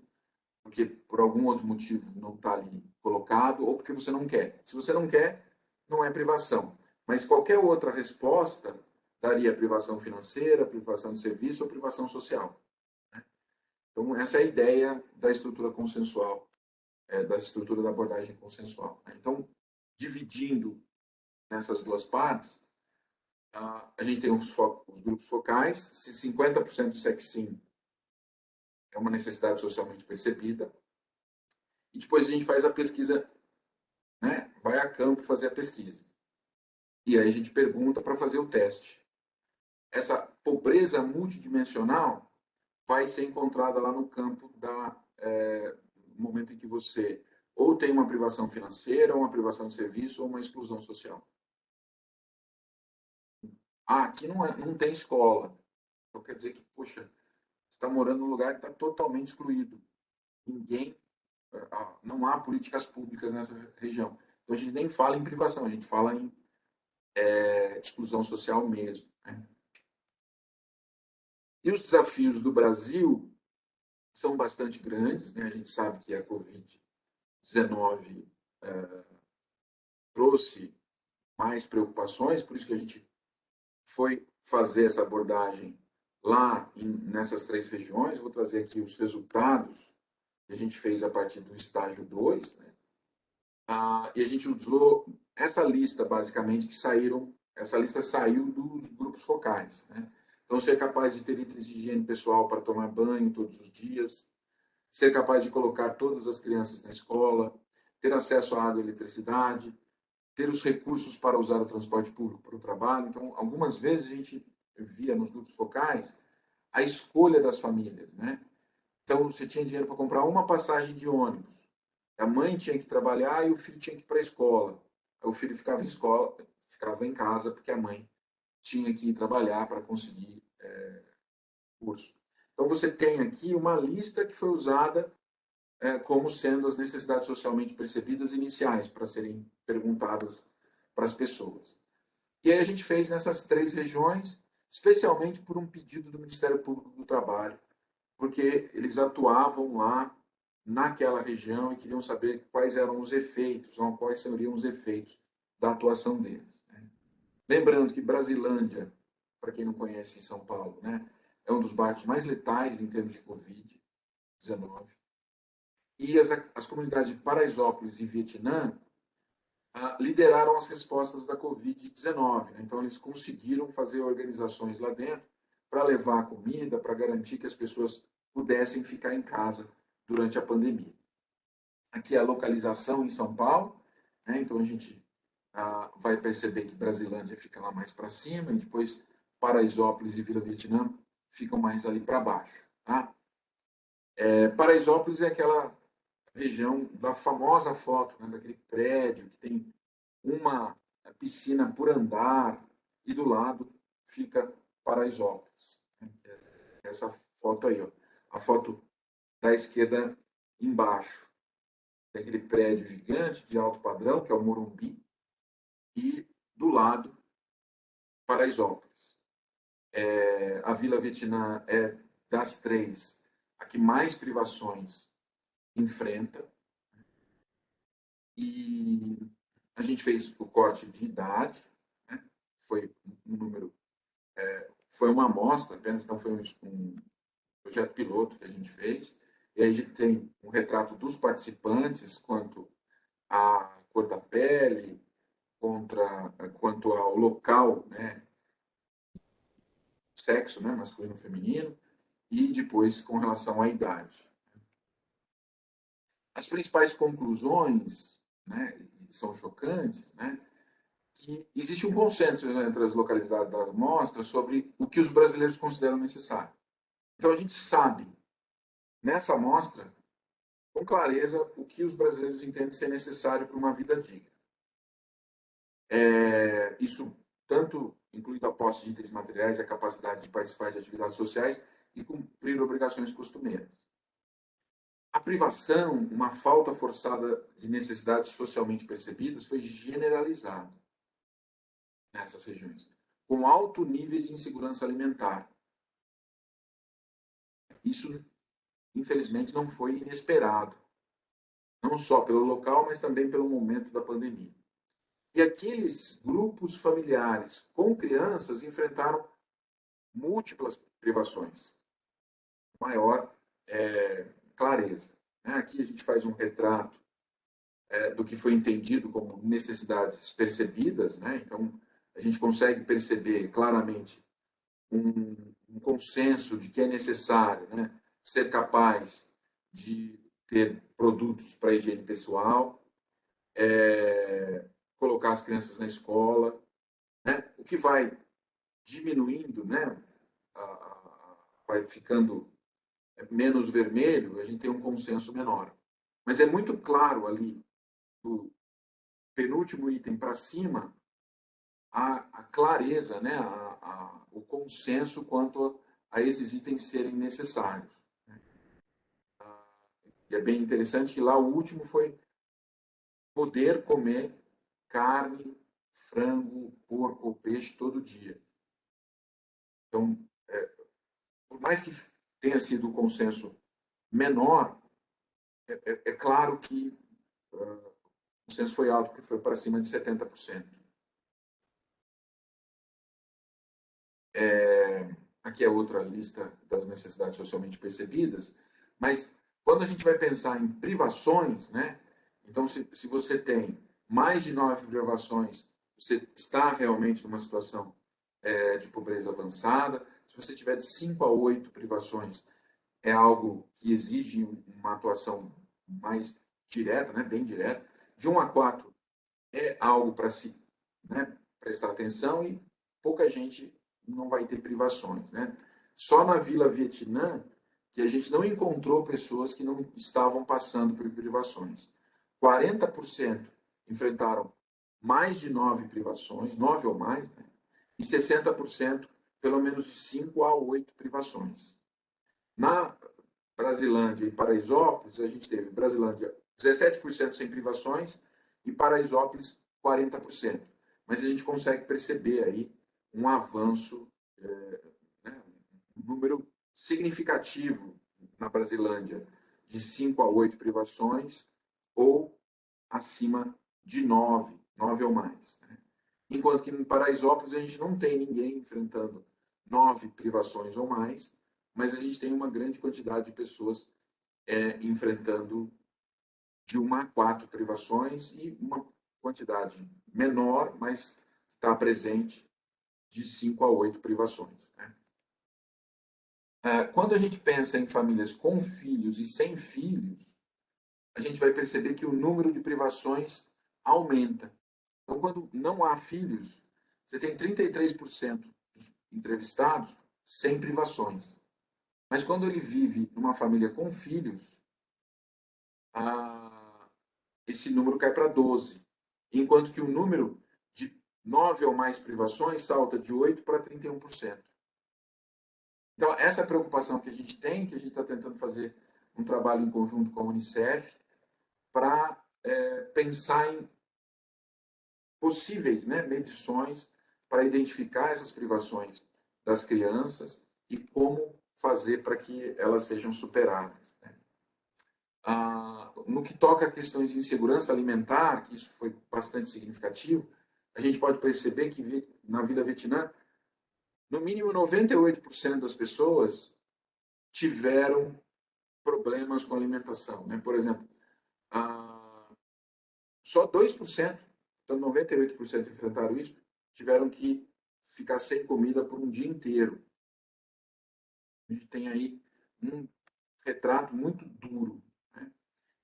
porque por algum outro motivo não está ali colocado, ou porque você não quer. Se você não quer, não é privação. Mas qualquer outra resposta daria privação financeira, privação de serviço ou privação social. Então, essa é a ideia da estrutura consensual, da estrutura da abordagem consensual. Então, dividindo nessas duas partes, a gente tem os grupos focais. Se 50% disser que sim, é uma necessidade socialmente percebida. E depois a gente faz a pesquisa, né? Vai a campo fazer a pesquisa. E aí a gente pergunta para fazer o teste. Essa pobreza multidimensional vai ser encontrada lá no campo no momento em que você ou tem uma privação financeira, ou uma privação de serviço, ou uma exclusão social. Aqui não tem escola. Então quer dizer que, poxa, você está morando num lugar que está totalmente excluído. Ninguém, não há políticas públicas nessa região. Então a gente nem fala em privação, a gente fala em exclusão social mesmo, né? E os desafios do Brasil são bastante grandes, né? A gente sabe que a Covid-19 trouxe mais preocupações, por isso que a gente foi fazer essa abordagem lá nessas 3 regiões. Vou trazer aqui os resultados que a gente fez a partir do estágio 2, né? E a gente usou essa lista, basicamente, essa lista saiu dos grupos focais, né? Então, ser capaz de ter itens de higiene pessoal para tomar banho todos os dias, ser capaz de colocar todas as crianças na escola, ter acesso à água e eletricidade, ter os recursos para usar o transporte público para o trabalho. Então, algumas vezes a gente via nos grupos focais a escolha das famílias, né? Então, você tinha dinheiro para comprar uma passagem de ônibus. A mãe tinha que trabalhar e o filho tinha que ir para a escola. O filho ficava em casa porque a mãe tinha que ir trabalhar para conseguir curso. Então, você tem aqui uma lista que foi usada como sendo as necessidades socialmente percebidas iniciais para serem perguntadas para as pessoas. E aí a gente fez nessas 3 regiões, especialmente por um pedido do Ministério Público do Trabalho, porque eles atuavam lá naquela região e queriam saber quais eram os efeitos, ou quais seriam os efeitos da atuação deles, né? Lembrando que Brasilândia, para quem não conhece, em São Paulo, né, é um dos bairros mais letais em termos de Covid-19. E as comunidades de Paraisópolis e Vietnã lideraram as respostas da Covid-19, né? Então, eles conseguiram fazer organizações lá dentro para levar comida, para garantir que as pessoas pudessem ficar em casa durante a pandemia. Aqui é a localização em São Paulo, né? Então a gente vai perceber que Brasilândia fica lá mais para cima, e depois Paraisópolis e Vila Vietnã ficam mais ali para baixo. Tá? Paraisópolis é aquela região da famosa foto, né, daquele prédio que tem uma piscina por andar e do lado fica Paraisópolis. Essa foto aí, ó. A foto da esquerda embaixo. Tem aquele prédio gigante de alto padrão, que é o Morumbi, e do lado, Paraisópolis. A Vila Vietnã é das três a que mais privações enfrenta. E a gente fez o corte de idade, né? Foi um número, foi uma amostra apenas, não foi um projeto piloto que a gente fez. E aí a gente tem um retrato dos participantes quanto à cor da pele, quanto ao local, né? Sexo, né? Masculino, feminino, e depois com relação à idade. As principais conclusões, né, são chocantes, né, que existe um consenso entre as localidades das amostras sobre o que os brasileiros consideram necessário. Então a gente sabe, nessa amostra, com clareza, o que os brasileiros entendem ser necessário para uma vida digna. Isso tanto incluindo a posse de itens materiais, a capacidade de participar de atividades sociais e cumprir obrigações costumeiras. A privação, uma falta forçada de necessidades socialmente percebidas, foi generalizada nessas regiões, com alto níveis de insegurança alimentar. Isso, infelizmente, não foi inesperado, não só pelo local, mas também pelo momento da pandemia. E aqueles grupos familiares com crianças enfrentaram múltiplas privações, maior clareza. Aqui a gente faz um retrato do que foi entendido como necessidades percebidas, né? Então a gente consegue perceber claramente um consenso de que é necessário, né, ser capaz de ter produtos para higiene pessoal, colocar as crianças na escola, né? O que vai diminuindo, né, vai ficando menos vermelho, a gente tem um consenso menor. Mas é muito claro ali, do penúltimo item para cima, a clareza, né, o consenso quanto a esses itens serem necessários. E é bem interessante que lá o último foi poder comer carne, frango, porco ou peixe todo dia. Então, por mais que tenha sido o consenso menor, é claro que o consenso foi alto, porque foi para cima de 70%. Aqui é outra lista das necessidades socialmente percebidas, mas quando a gente vai pensar em privações, né? Então, se você tem mais de 9 privações, você está realmente numa situação de pobreza avançada. Se você tiver de 5 a 8 privações, é algo que exige uma atuação mais direta, né? Bem direta. De 1 a 4 é algo para se, né, prestar atenção, e pouca gente não vai ter privações, né? Só na Vila Vietnã que a gente não encontrou pessoas que não estavam passando por privações. 40% enfrentaram mais de 9 privações, 9 ou mais, né? E 60% pelo menos de 5 a 8 privações. Na Brasilândia e Paraisópolis, a gente teve Brasilândia 17% sem privações e Paraisópolis 40%. Mas a gente consegue perceber aí um avanço, né, um número significativo na Brasilândia de 5 a 8 privações ou acima de 9, 9 ou mais. Né? Enquanto que em Paraisópolis a gente não tem ninguém enfrentando 9 privações ou mais, mas a gente tem uma grande quantidade de pessoas enfrentando de 1 a 4 privações e uma quantidade menor, mas está presente, de 5 a 8 privações. Né? Quando a gente pensa em famílias com filhos e sem filhos, a gente vai perceber que o número de privações aumenta. Então, quando não há filhos, você tem 33% entrevistados sem privações. Mas quando ele vive numa família com filhos, esse número cai para 12, enquanto que o número de 9 ou mais privações salta de 8 para 31%. Então, essa preocupação que a gente tem, que a gente está tentando fazer um trabalho em conjunto com a Unicef para pensar em possíveis, né, medições para identificar essas privações das crianças e como fazer para que elas sejam superadas. Né? No que toca a questões de insegurança alimentar, que isso foi bastante significativo, a gente pode perceber que na Vila Vietnã, no mínimo 98% das pessoas tiveram problemas com alimentação. Né? Por exemplo, só 2%, então 98% enfrentaram isso, tiveram que ficar sem comida por um dia inteiro. A gente tem aí um retrato muito duro. Né?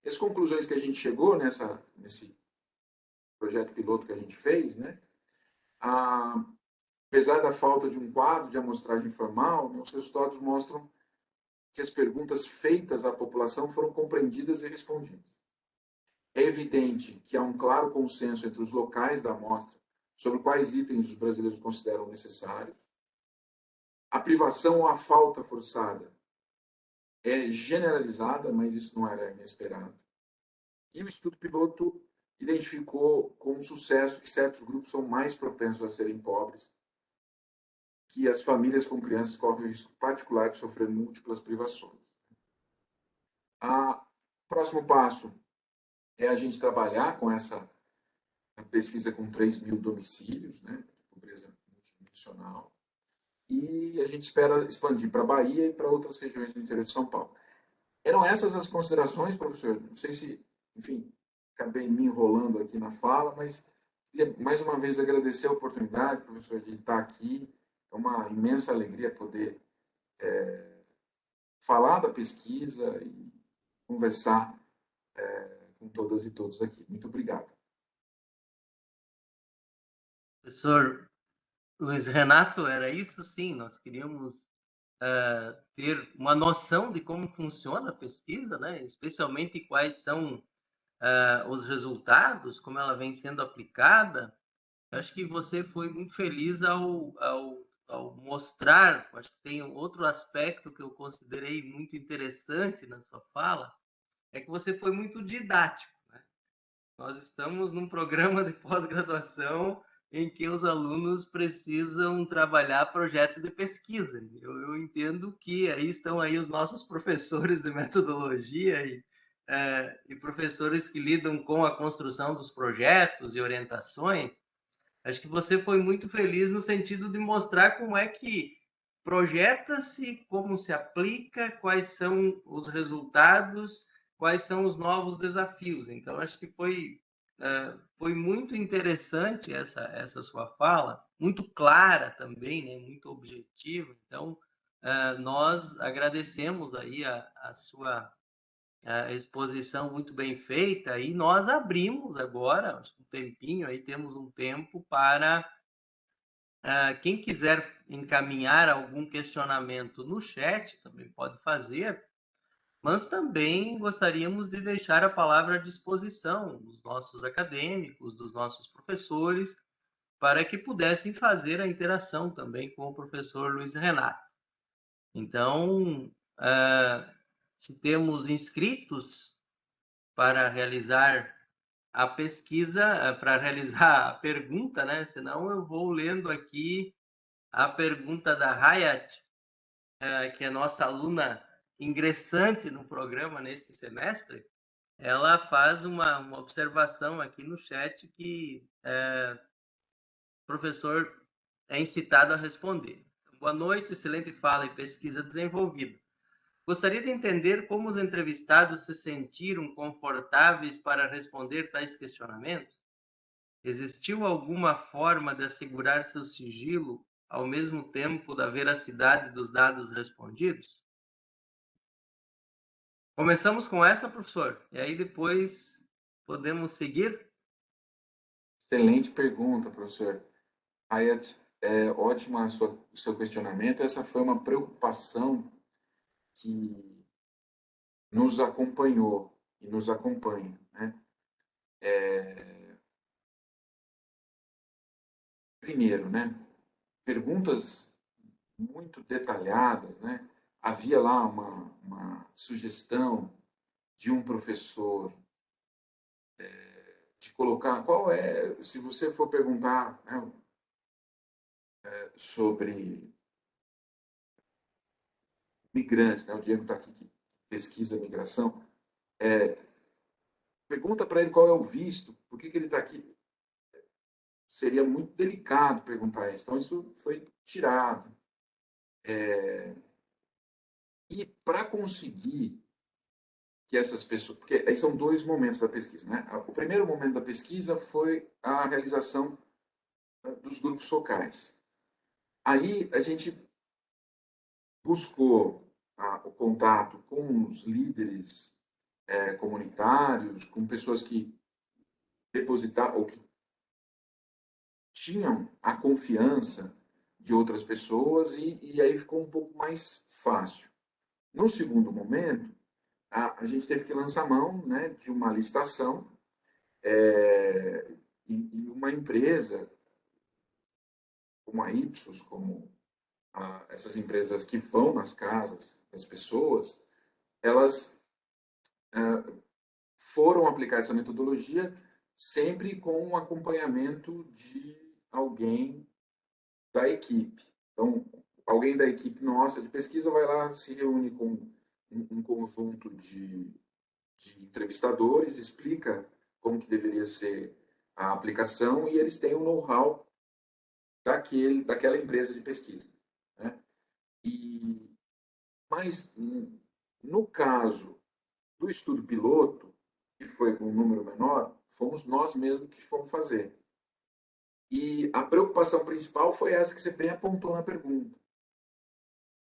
As conclusões que a gente chegou nesse projeto piloto que a gente fez, né? Apesar da falta de um quadro de amostragem formal, né, os resultados mostram que as perguntas feitas à população foram compreendidas e respondidas. É evidente que há um claro consenso entre os locais da amostra sobre quais itens os brasileiros consideram necessários. A privação ou a falta forçada é generalizada, mas isso não era inesperado. E o estudo piloto identificou com sucesso que certos grupos são mais propensos a serem pobres, que as famílias com crianças correm o risco particular de sofrer múltiplas privações. O próximo passo é a gente trabalhar com essa pesquisa com 3.000 domicílios, né, de pobreza multidimensional, e a gente espera expandir para a Bahia e para outras regiões do interior de São Paulo. Eram essas as considerações, professor? Não sei se, enfim, acabei me enrolando aqui na fala, mas queria mais uma vez agradecer a oportunidade, professor, de estar aqui. É uma imensa alegria poder falar da pesquisa e conversar com todas e todos aqui. Muito obrigado. Professor Luiz Renato, era isso sim, nós queríamos ter uma noção de como funciona a pesquisa, né? Especialmente quais são os resultados, como ela vem sendo aplicada. Eu acho que você foi muito feliz ao mostrar, acho que tem outro aspecto que eu considerei muito interessante na sua fala, é que você foi muito didático. Né? Nós estamos num programa de pós-graduação em que os alunos precisam trabalhar projetos de pesquisa. Eu entendo que aí estão aí os nossos professores de metodologia e professores que lidam com a construção dos projetos e orientações. Acho que você foi muito feliz no sentido de mostrar como é que projeta-se, como se aplica, quais são os resultados, quais são os novos desafios. Então, acho que foi muito interessante essa sua fala, muito clara também, né? Muito objetiva. Então, nós agradecemos aí a sua exposição muito bem feita e nós abrimos agora um tempinho, aí temos um tempo para quem quiser encaminhar algum questionamento no chat, também pode fazer, mas também gostaríamos de deixar a palavra à disposição dos nossos acadêmicos, dos nossos professores, para que pudessem fazer a interação também com o professor Luiz Renato. Então, se temos inscritos para realizar a pesquisa, para realizar a pergunta, né? Senão eu vou lendo aqui a pergunta da Hayat, que é nossa aluna ingressante no programa neste semestre. Ela faz uma observação aqui no chat que o professor é incitado a responder. Boa noite, excelente fala e pesquisa desenvolvida. Gostaria de entender como os entrevistados se sentiram confortáveis para responder tais questionamentos? Existiu alguma forma de assegurar seu sigilo ao mesmo tempo da veracidade dos dados respondidos? Começamos com essa, professor, e aí depois podemos seguir? Excelente pergunta, professor Hayat. é ótima o seu questionamento. Essa foi uma preocupação que nos acompanhou e nos acompanha, né? Primeiro, né? Perguntas muito detalhadas, né? Havia lá uma sugestão de um professor de colocar qual é, se você for perguntar, né, sobre migrantes, né? O Diego está aqui que pesquisa migração, pergunta para ele qual é o visto, por que ele está aqui. Seria muito delicado perguntar isso. Então, isso foi tirado. E para conseguir que essas pessoas. Porque aí são dois momentos da pesquisa. Né? O primeiro momento da pesquisa foi a realização dos grupos focais. Aí a gente buscou o contato com os líderes comunitários, com pessoas que depositaram ou que tinham a confiança de outras pessoas e aí ficou um pouco mais fácil. No segundo momento, a gente teve que lançar mão, né, de uma licitação e uma empresa como a Ipsos, como essas empresas que vão nas casas das pessoas, elas foram aplicar essa metodologia sempre com um acompanhamento de alguém da equipe. Então, alguém da equipe nossa de pesquisa vai lá, se reúne com um conjunto de entrevistadores, explica como que deveria ser a aplicação e eles têm o know-how daquela empresa de pesquisa. Né? Mas, no caso do estudo piloto, que foi com um número menor, fomos nós mesmos que fomos fazer. E a preocupação principal foi essa que você bem apontou na pergunta.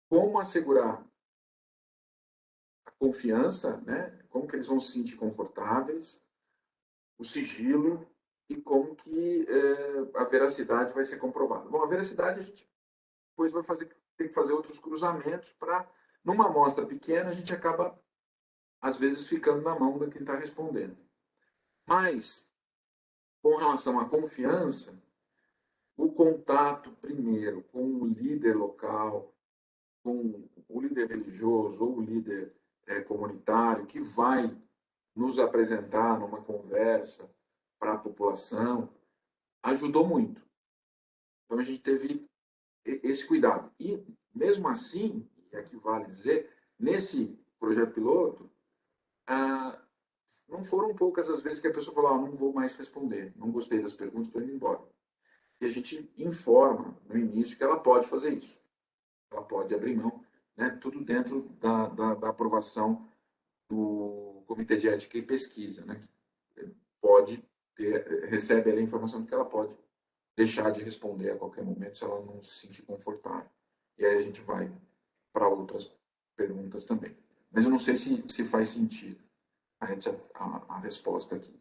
Como assegurar a confiança, né? Como que eles vão se sentir confortáveis, o sigilo e como que a veracidade vai ser comprovada. Bom, a veracidade a gente depois tem que fazer outros cruzamentos para, numa amostra pequena, a gente acaba, às vezes, ficando na mão de quem está respondendo. Mas, com relação à confiança, o contato primeiro com o líder local, com o líder religioso ou o líder comunitário que vai nos apresentar numa conversa para a população, ajudou muito. Então a gente teve esse cuidado. E mesmo assim, e aqui vale dizer, nesse projeto piloto, não foram poucas as vezes que a pessoa falou, não vou mais responder, não gostei das perguntas, estou indo embora. E a gente informa no início que ela pode fazer isso. Ela pode abrir mão, né, tudo dentro da aprovação do Comitê de Ética e Pesquisa, né, que pode recebe ali a informação de que ela pode deixar de responder a qualquer momento se ela não se sentir confortável. E aí a gente vai para outras perguntas também. Mas eu não sei se faz sentido a resposta aqui.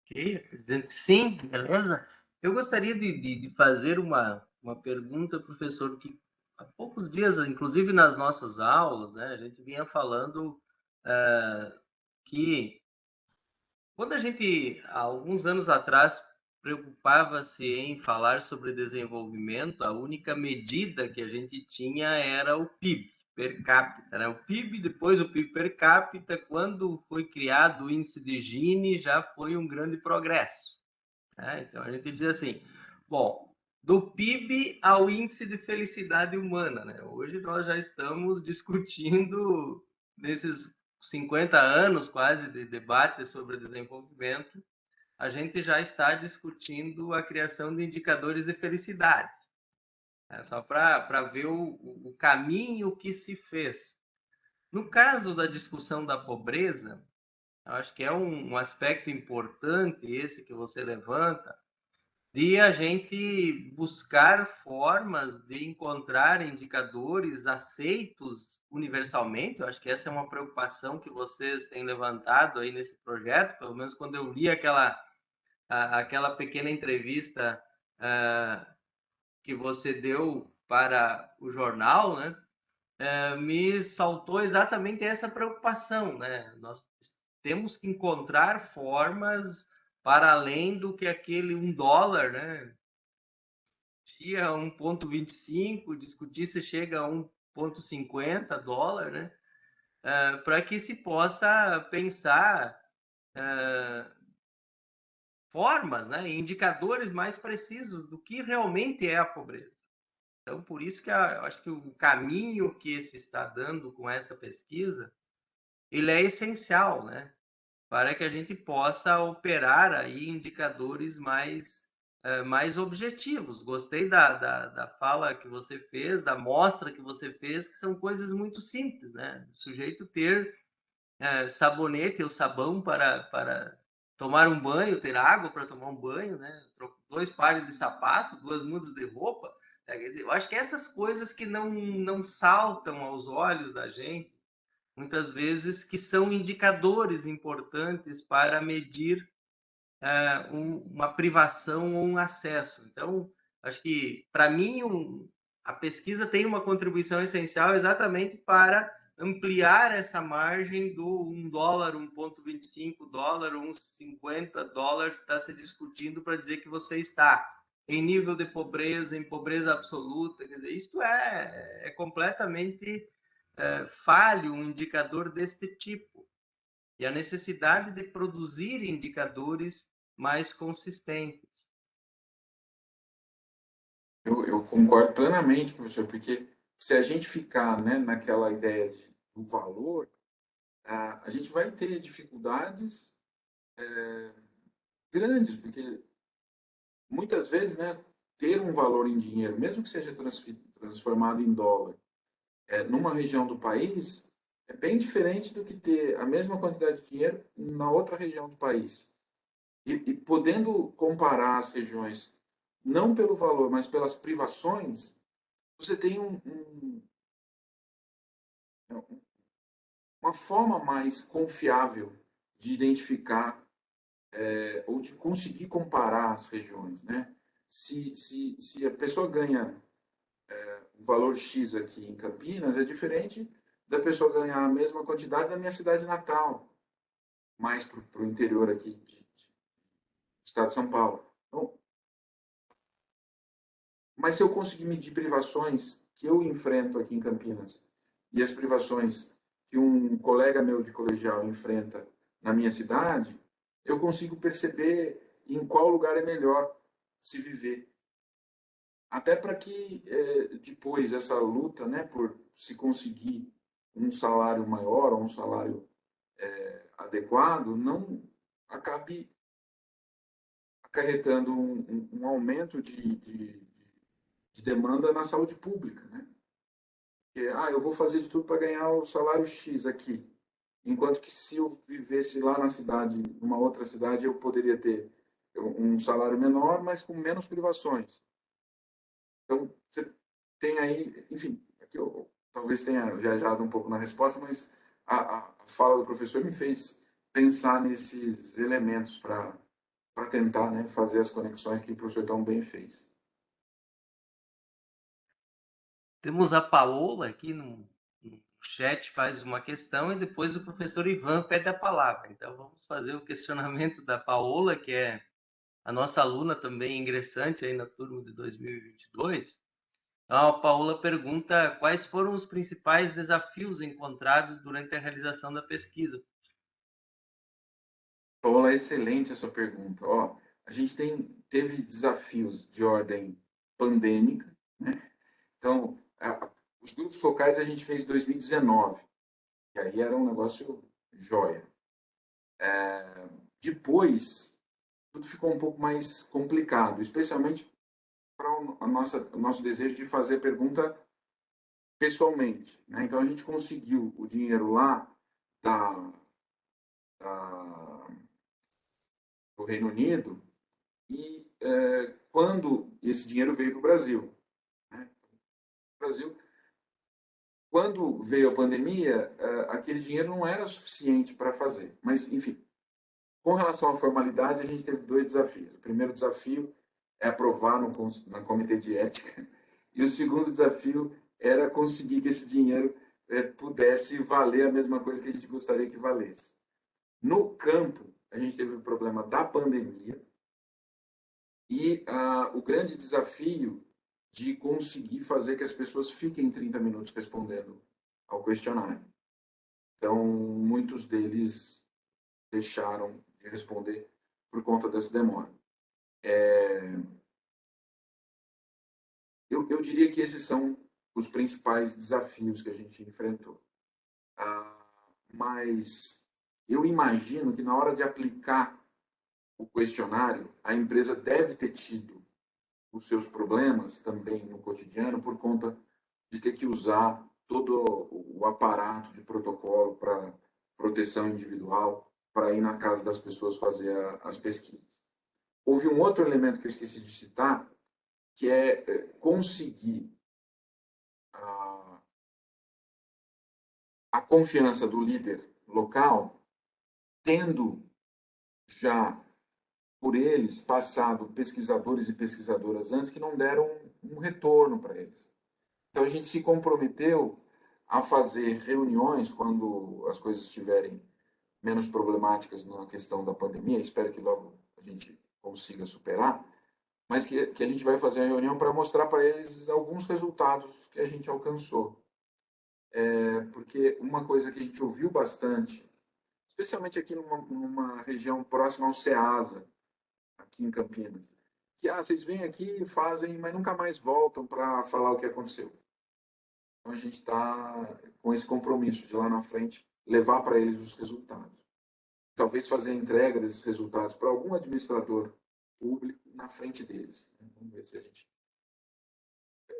Ok, presidente. Sim, beleza. Eu gostaria de fazer uma pergunta, professor, que há poucos dias, inclusive nas nossas aulas, né, a gente vinha falando que quando a gente, há alguns anos atrás, preocupava-se em falar sobre desenvolvimento, a única medida que a gente tinha era o PIB per capita, né? O PIB, depois o PIB per capita, quando foi criado o índice de Gini, já foi um grande progresso. Né? Então a gente diz assim, bom, do PIB ao índice de felicidade humana, né? Hoje nós já estamos discutindo nesses 50 anos quase de debate sobre desenvolvimento, a gente já está discutindo a criação de indicadores de felicidade. É só para ver o caminho que se fez. No caso da discussão da pobreza, eu acho que é um aspecto importante esse que você levanta, de a gente buscar formas de encontrar indicadores aceitos universalmente. Eu acho que essa é uma preocupação que vocês têm levantado aí nesse projeto, pelo menos quando eu li aquela aquela pequena entrevista que você deu para o jornal, né, me saltou exatamente essa preocupação, né? Nós temos que encontrar formas para além do que aquele $1, né? Dia 1,25, discutir se chega a $1,50, né? Para que se possa pensar formas, né, indicadores mais precisos do que realmente é a pobreza. Então, por isso que eu acho que o caminho que se está dando com essa pesquisa, ele é essencial, né, para que a gente possa operar aí indicadores mais objetivos. Gostei da fala que você fez, da mostra que você fez, que são coisas muito simples, né? O sujeito ter sabonete ou sabão para tomar um banho, ter água para tomar um banho, né? 2 pares de sapato, 2 mudas de roupa. Quer dizer, eu acho que essas coisas que não saltam aos olhos da gente, muitas vezes, que são indicadores importantes para medir uma privação ou um acesso. Então, acho que, para mim, a pesquisa tem uma contribuição essencial exatamente para ampliar essa margem do $1, $1,25, $1,50 que está se discutindo para dizer que você está em nível de pobreza, em pobreza absoluta. Quer dizer, isto é completamente falho um indicador deste tipo. E a necessidade de produzir indicadores mais consistentes. Eu concordo plenamente, professor, porque se a gente ficar, né, naquela ideia do valor, a gente vai ter dificuldades grandes, porque muitas vezes, né, ter um valor em dinheiro, mesmo que seja transformado em dólar, numa região do país, é bem diferente do que ter a mesma quantidade de dinheiro na outra região do país. E podendo comparar as regiões, não pelo valor, mas pelas privações, você tem uma forma mais confiável de identificar ou de conseguir comparar as regiões, né? Se a pessoa ganha o valor X aqui em Campinas, é diferente da pessoa ganhar a mesma quantidade na minha cidade natal, mais para o interior aqui do estado de São Paulo. Então, mas se eu conseguir medir privações que eu enfrento aqui em Campinas e as privações que um colega meu de colegial enfrenta na minha cidade, eu consigo perceber em qual lugar é melhor se viver. Até para que depois essa luta, né, por se conseguir um salário maior ou um salário adequado, não acabe acarretando um aumento de demanda na saúde pública, né? Porque, eu vou fazer de tudo para ganhar o salário X aqui, enquanto que se eu vivesse lá na cidade, numa outra cidade, eu poderia ter um salário menor, mas com menos privações. Então, você tem aí, enfim, aqui eu talvez tenha viajado um pouco na resposta, mas a fala do professor me fez pensar nesses elementos para tentar, né, fazer as conexões que o professor tão bem fez. Temos a Paola aqui no chat, faz uma questão, e depois o professor Ivan pede a palavra. Então, vamos fazer o questionamento da Paola, que é a nossa aluna também ingressante aí na turma de 2022. Então, a Paola pergunta quais foram os principais desafios encontrados durante a realização da pesquisa. Paola, excelente a sua pergunta. Ó, a gente teve desafios de ordem pandêmica, né? Então, os grupos focais a gente fez em 2019, e aí era um negócio jóia. Depois, tudo ficou um pouco mais complicado, especialmente para o nosso desejo de fazer pergunta pessoalmente, né? Então, a gente conseguiu o dinheiro lá da, da, do Reino Unido e quando esse dinheiro veio para o Brasil, né? O Brasil, quando veio a pandemia, aquele dinheiro não era suficiente para fazer. Mas, enfim, Com relação à formalidade, a gente teve 2 desafios. O primeiro desafio é aprovar na comitê de ética, e o segundo desafio era conseguir que esse dinheiro pudesse valer a mesma coisa que a gente gostaria que valesse. No campo, a gente teve o problema da pandemia e o grande desafio de conseguir fazer que as pessoas fiquem 30 minutos respondendo ao questionário. Então, muitos deles deixaram de responder por conta dessa demora. Eu diria que esses são os principais desafios que a gente enfrentou. Mas eu imagino que na hora de aplicar o questionário, a empresa deve ter tido os seus problemas também no cotidiano por conta de ter que usar todo o aparato de protocolo para proteção individual para ir na casa das pessoas fazer as pesquisas. Houve um outro elemento que eu esqueci de citar, que é conseguir a confiança do líder local, tendo já por eles passado pesquisadores e pesquisadoras antes que não deram um retorno para eles. Então a gente se comprometeu a fazer reuniões quando as coisas estiverem menos problemáticas na questão da pandemia, espero que logo a gente consiga superar, mas que a gente vai fazer a reunião para mostrar para eles alguns resultados que a gente alcançou. Porque uma coisa que a gente ouviu bastante, especialmente aqui numa região próxima ao Ceasa, aqui em Campinas, que vocês vêm aqui, fazem, mas nunca mais voltam para falar o que aconteceu. Então a gente está com esse compromisso de lá na frente levar para eles os resultados. Talvez fazer a entrega desses resultados para algum administrador público na frente deles. Vamos ver se a gente...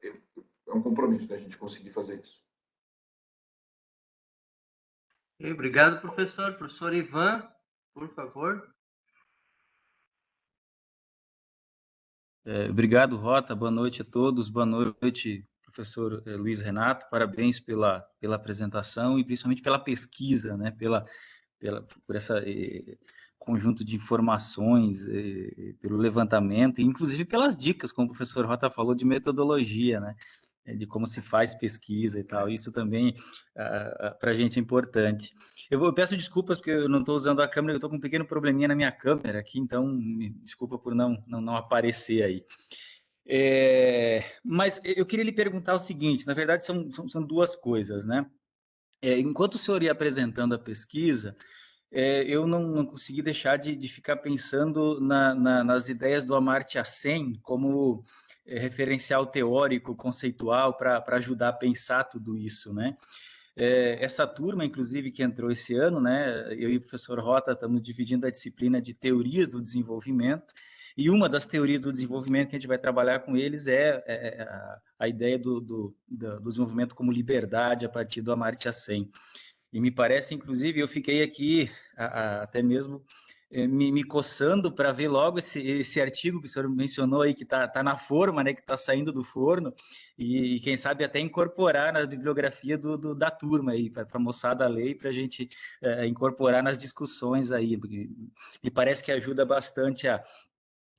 É um compromisso da gente conseguir fazer isso. Obrigado, professor. Professor Ivan, por favor. Obrigado, Rota. Boa noite a todos. Boa noite, professor Luiz Renato. Parabéns pela apresentação e principalmente pela pesquisa, né? Por esse conjunto de informações, pelo levantamento, e inclusive pelas dicas, como o professor Rota falou, de metodologia, né? De como se faz pesquisa e tal. Isso também para a gente é importante. Eu peço desculpas porque eu não estou usando a câmera, eu estou com um pequeno probleminha na minha câmera aqui, então me desculpa por não aparecer aí. Mas eu queria lhe perguntar o seguinte, na verdade são duas coisas, né? Enquanto o senhor ia apresentando a pesquisa, eu não consegui deixar de ficar pensando nas ideias do Amartya Sen como referencial teórico, conceitual, para ajudar a pensar tudo isso, né? Essa turma, inclusive, que entrou esse ano, né? Eu e o professor Rota estamos dividindo a disciplina de teorias do desenvolvimento, e uma das teorias do desenvolvimento que a gente vai trabalhar com eles é a ideia do desenvolvimento como liberdade a partir do Amartya Sen. E me parece, inclusive, eu fiquei aqui até mesmo me coçando para ver logo esse artigo que o senhor mencionou aí, que tá na forma, né, que está saindo do forno, e quem sabe até incorporar na bibliografia da turma aí, para a moçada ler, para a gente incorporar nas discussões aí, porque me parece que ajuda bastante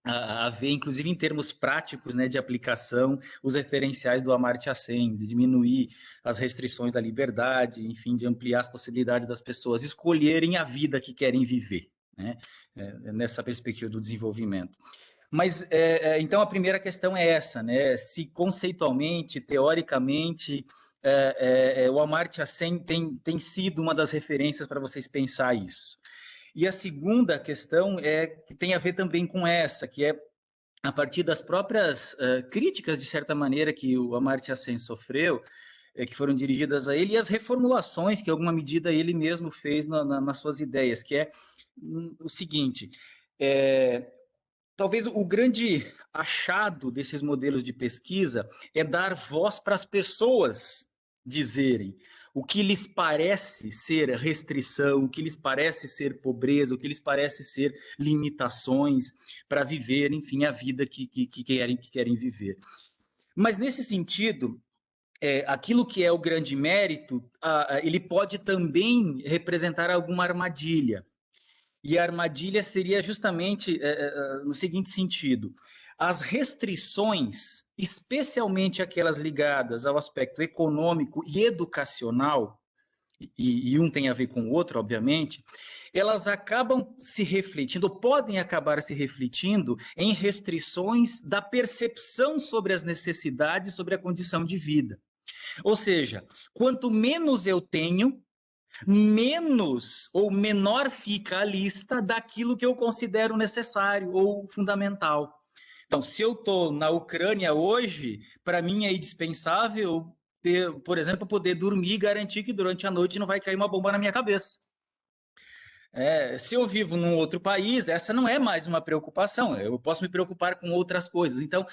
a ver, inclusive em termos práticos, né, de aplicação, os referenciais do Amartya Sen, de diminuir as restrições da liberdade, enfim, de ampliar as possibilidades das pessoas escolherem a vida que querem viver, né, nessa perspectiva do desenvolvimento. Mas, então, a primeira questão é essa, né, se conceitualmente, teoricamente, o Amartya Sen tem sido uma das referências para vocês pensar isso. E a segunda questão que tem a ver também com essa, que é a partir das próprias críticas, de certa maneira, que o Amartya Sen sofreu, que foram dirigidas a ele, e as reformulações que, em alguma medida, ele mesmo fez nas suas ideias, que é o seguinte, talvez o grande achado desses modelos de pesquisa é dar voz para as pessoas dizerem o que lhes parece ser restrição, o que lhes parece ser pobreza, o que lhes parece ser limitações para viver, enfim, a vida que querem viver. Mas, nesse sentido, aquilo que é o grande mérito, ele pode também representar alguma armadilha. E a armadilha seria justamente no seguinte sentido: as restrições, especialmente aquelas ligadas ao aspecto econômico e educacional, e um tem a ver com o outro, obviamente, elas acabam se refletindo, ou podem acabar se refletindo em restrições da percepção sobre as necessidades, sobre a condição de vida. Ou seja, quanto menos eu tenho, menos ou menor fica a lista daquilo que eu considero necessário ou fundamental. Então, se eu estou na Ucrânia hoje, para mim é indispensável ter, por exemplo, poder dormir e garantir que durante a noite não vai cair uma bomba na minha cabeça. Se eu vivo num outro país, essa não é mais uma preocupação, eu posso me preocupar com outras coisas. Então,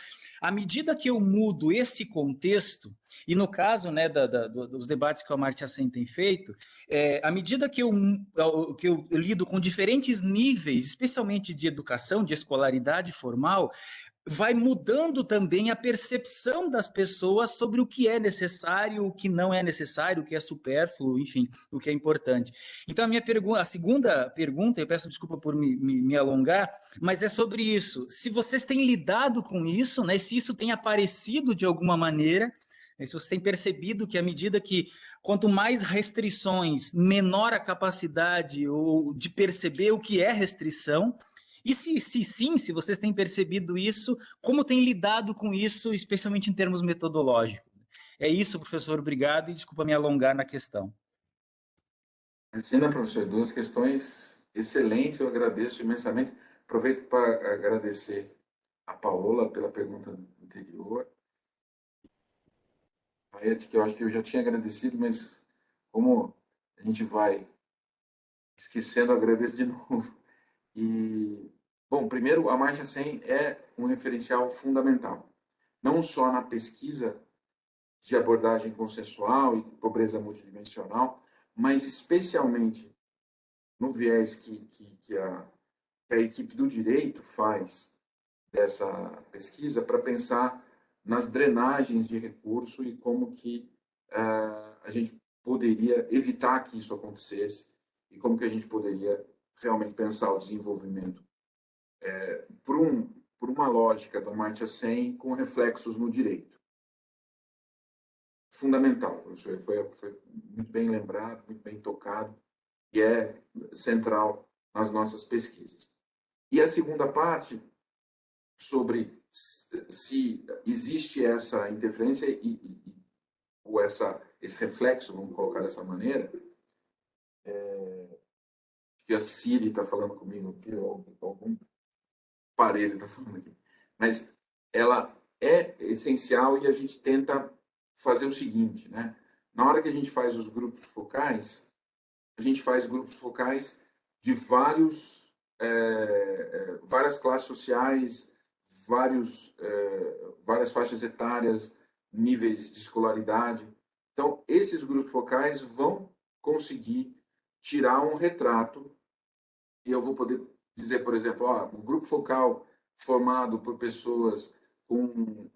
à medida que eu mudo esse contexto, e no caso, né, dos debates que o Amartya Sen tem feito, à medida que eu lido com diferentes níveis, especialmente de educação, de escolaridade formal, vai mudando também a percepção das pessoas sobre o que é necessário, o que não é necessário, o que é supérfluo, enfim, o que é importante. Então, a segunda pergunta, eu peço desculpa por me alongar, mas é sobre isso. Se vocês têm lidado com isso, né, se isso tem aparecido de alguma maneira, se vocês têm percebido que à medida que quanto mais restrições, menor a capacidade ou de perceber o que é restrição. E se vocês têm percebido isso, como têm lidado com isso, especialmente em termos metodológicos? É isso, professor, obrigado, e desculpa me alongar na questão. Imagina, professor, duas questões excelentes, eu agradeço imensamente. Aproveito para agradecer a Paola pela pergunta anterior. A Ed, que eu acho que eu já tinha agradecido, mas como a gente vai esquecendo, eu agradeço de novo. E, bom, primeiro, a Marcha 100 é um referencial fundamental, não só na pesquisa de abordagem consensual e pobreza multidimensional, mas especialmente no viés que a equipe do direito faz dessa pesquisa para pensar nas drenagens de recurso e como que a gente poderia evitar que isso acontecesse e como que a gente poderia realmente pensar o desenvolvimento por uma lógica do Amartya Sen com reflexos no direito. Fundamental, professor. Foi muito bem lembrado, muito bem tocado e é central nas nossas pesquisas. E a segunda parte, sobre se existe essa interferência ou esse reflexo, vamos colocar dessa maneira, que a Siri está falando comigo aqui, ou algum aparelho está falando aqui, mas ela é essencial e a gente tenta fazer o seguinte, né? Na hora que a gente faz os grupos focais, a gente faz grupos focais de várias classes sociais, várias faixas etárias, níveis de escolaridade. Então, esses grupos focais vão conseguir tirar um retrato e eu vou poder dizer, por exemplo, o grupo focal formado por pessoas com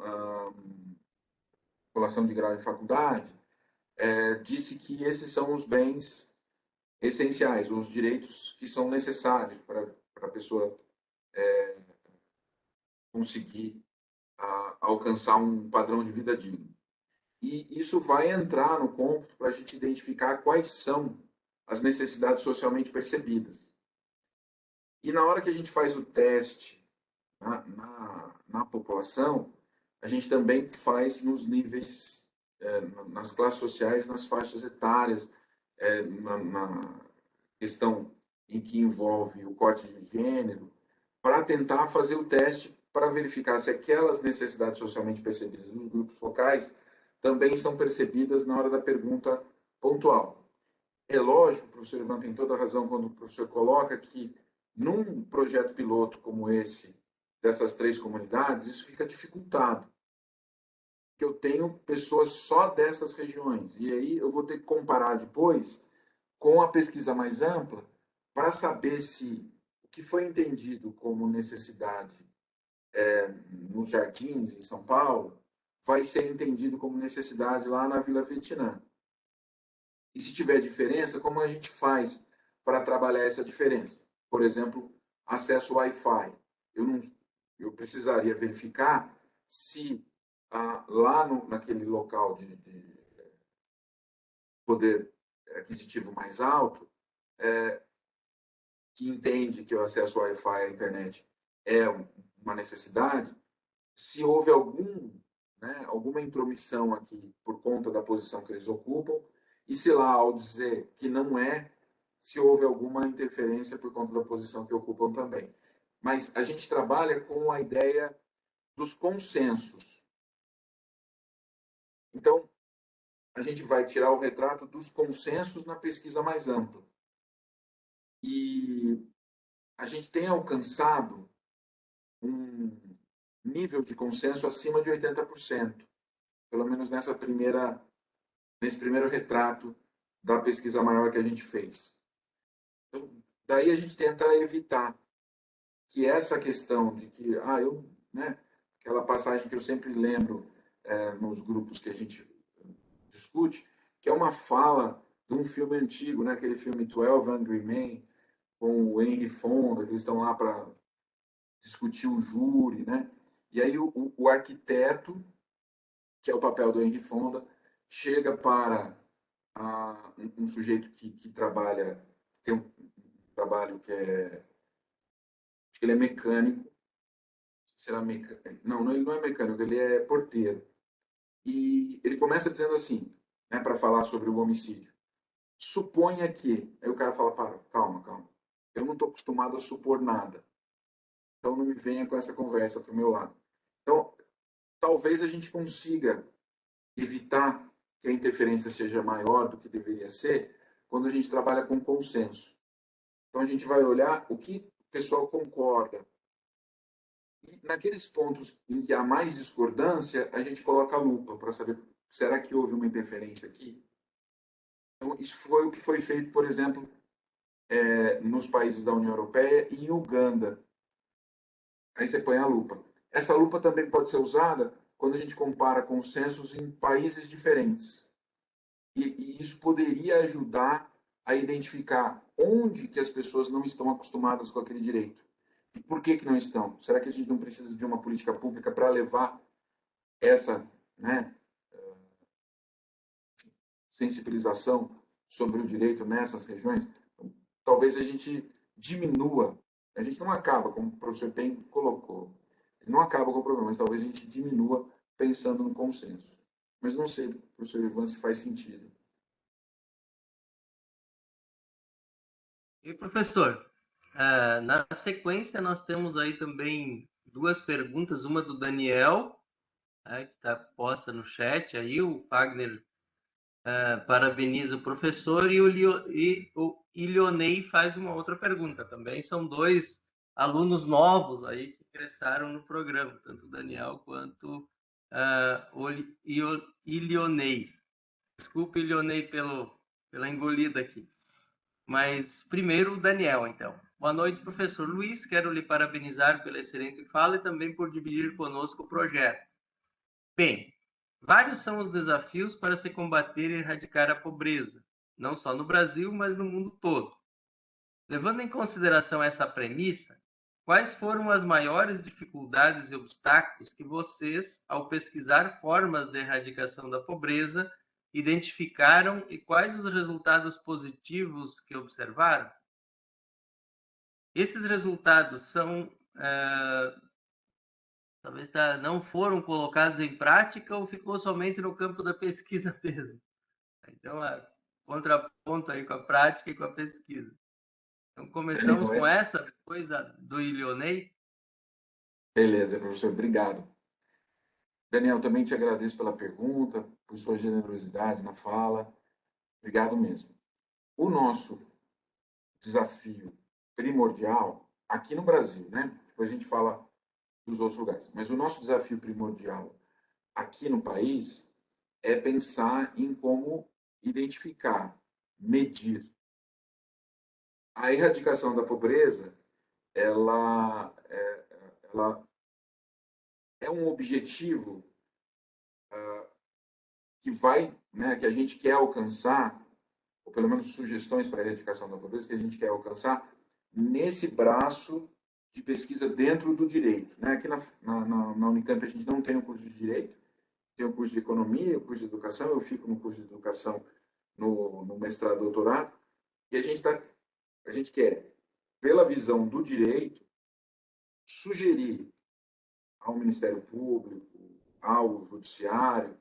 população de grau em faculdade disse que esses são os bens essenciais, os direitos que são necessários para a pessoa conseguir alcançar um padrão de vida digno. E isso vai entrar no cômputo para a gente identificar quais são as necessidades socialmente percebidas. E na hora que a gente faz o teste na população, a gente também faz nos níveis, nas classes sociais, nas faixas etárias, na questão em que envolve o corte de gênero, para tentar fazer o teste para verificar se aquelas necessidades socialmente percebidas nos grupos focais também são percebidas na hora da pergunta pontual. É lógico, o professor Ivan tem toda a razão quando o professor coloca que num projeto piloto como esse, dessas 3 comunidades, isso fica dificultado. Porque eu tenho pessoas só dessas regiões. E aí eu vou ter que comparar depois com a pesquisa mais ampla para saber se o que foi entendido como necessidade nos Jardins, em São Paulo, vai ser entendido como necessidade lá na Vila Vietnã. E se tiver diferença, como a gente faz para trabalhar essa diferença? por exemplo, acesso Wi-Fi. Eu precisaria verificar se lá naquele local de poder aquisitivo mais alto, que entende que o acesso Wi-Fi à internet é uma necessidade, se houve alguma intromissão aqui por conta da posição que eles ocupam, e se lá, ao dizer que não é, se houve alguma interferência por conta da posição que ocupam também. Mas a gente trabalha com a ideia dos consensos. Então, a gente vai tirar o retrato dos consensos na pesquisa mais ampla. E a gente tem alcançado um nível de consenso acima de 80%, pelo menos nesse primeiro retrato da pesquisa maior que a gente fez. Então, daí a gente tenta evitar que essa questão de que, aquela passagem que eu sempre lembro nos grupos que a gente discute, que é uma fala de um filme antigo, né? Aquele filme 12 Angry Men, com o Henry Fonda, que eles estão lá para discutir o júri, né? E aí o arquiteto, que é o papel do Henry Fonda, chega para um sujeito que trabalha, tem um trabalho que acho que ele é mecânico, será mecânico? Não, ele não é mecânico, ele é porteiro. E ele começa dizendo assim, né, para falar sobre o homicídio. Suponha que... Aí o cara fala, calma. Eu não estou acostumado a supor nada. Então não me venha com essa conversa para o meu lado. Então, talvez a gente consiga evitar que a interferência seja maior do que deveria ser quando a gente trabalha com consenso. Então a gente vai olhar o que o pessoal concorda. E naqueles pontos em que há mais discordância, a gente coloca a lupa para saber, será que houve uma interferência aqui? Então, isso foi o que foi feito, por exemplo, nos países da União Europeia e em Uganda. Aí você põe a lupa. Essa lupa também pode ser usada quando a gente compara consensos em países diferentes. E isso poderia ajudar a identificar onde que as pessoas não estão acostumadas com aquele direito. E por que não estão? Será que a gente não precisa de uma política pública para levar essa, sensibilização sobre o direito nessas regiões? Talvez a gente diminua, a gente não acaba, como o professor Pen colocou, não acaba com o problema, mas talvez a gente diminua pensando no consenso. Mas não sei, professor Ivan, se faz sentido. E, professor, na sequência nós temos aí também duas perguntas, uma do Daniel, que está posta no chat, aí o Fagner parabeniza o professor e o Ilionei faz uma outra pergunta também. São dois alunos novos aí que ingressaram no programa, tanto o Daniel quanto o Ilionei. Desculpe, Ilionei, pela engolida aqui. Mas primeiro o Daniel, então. Boa noite, professor Luiz. Quero lhe parabenizar pela excelente fala e também por dividir conosco o projeto. Bem, vários são os desafios para se combater e erradicar a pobreza, não só no Brasil, mas no mundo todo. Levando em consideração essa premissa, quais foram as maiores dificuldades e obstáculos que vocês, ao pesquisar formas de erradicação da pobreza, identificaram e quais os resultados positivos que observaram? Esses resultados são talvez não foram colocados em prática ou ficou somente no campo da pesquisa mesmo. Então, contraponto aí com a prática e com a pesquisa. Então, começamos com essa, depois do Ilionei. Beleza, professor, obrigado. Daniel, também te agradeço pela pergunta, por sua generosidade na fala. Obrigado mesmo. O nosso desafio primordial, aqui no Brasil, né? Depois a gente fala dos outros lugares, mas o nosso desafio primordial aqui no país é pensar em como identificar, medir. A erradicação da pobreza, ela é um objetivo que a gente quer alcançar, ou pelo menos sugestões para a erradicação da pobreza que a gente quer alcançar, nesse braço de pesquisa dentro do direito. Né? Aqui na Unicamp a gente não tem o curso de direito, tem o curso de economia, o curso de educação, eu fico no curso de educação no mestrado e doutorado, e a gente quer, pela visão do direito, sugerir ao Ministério Público, ao Judiciário,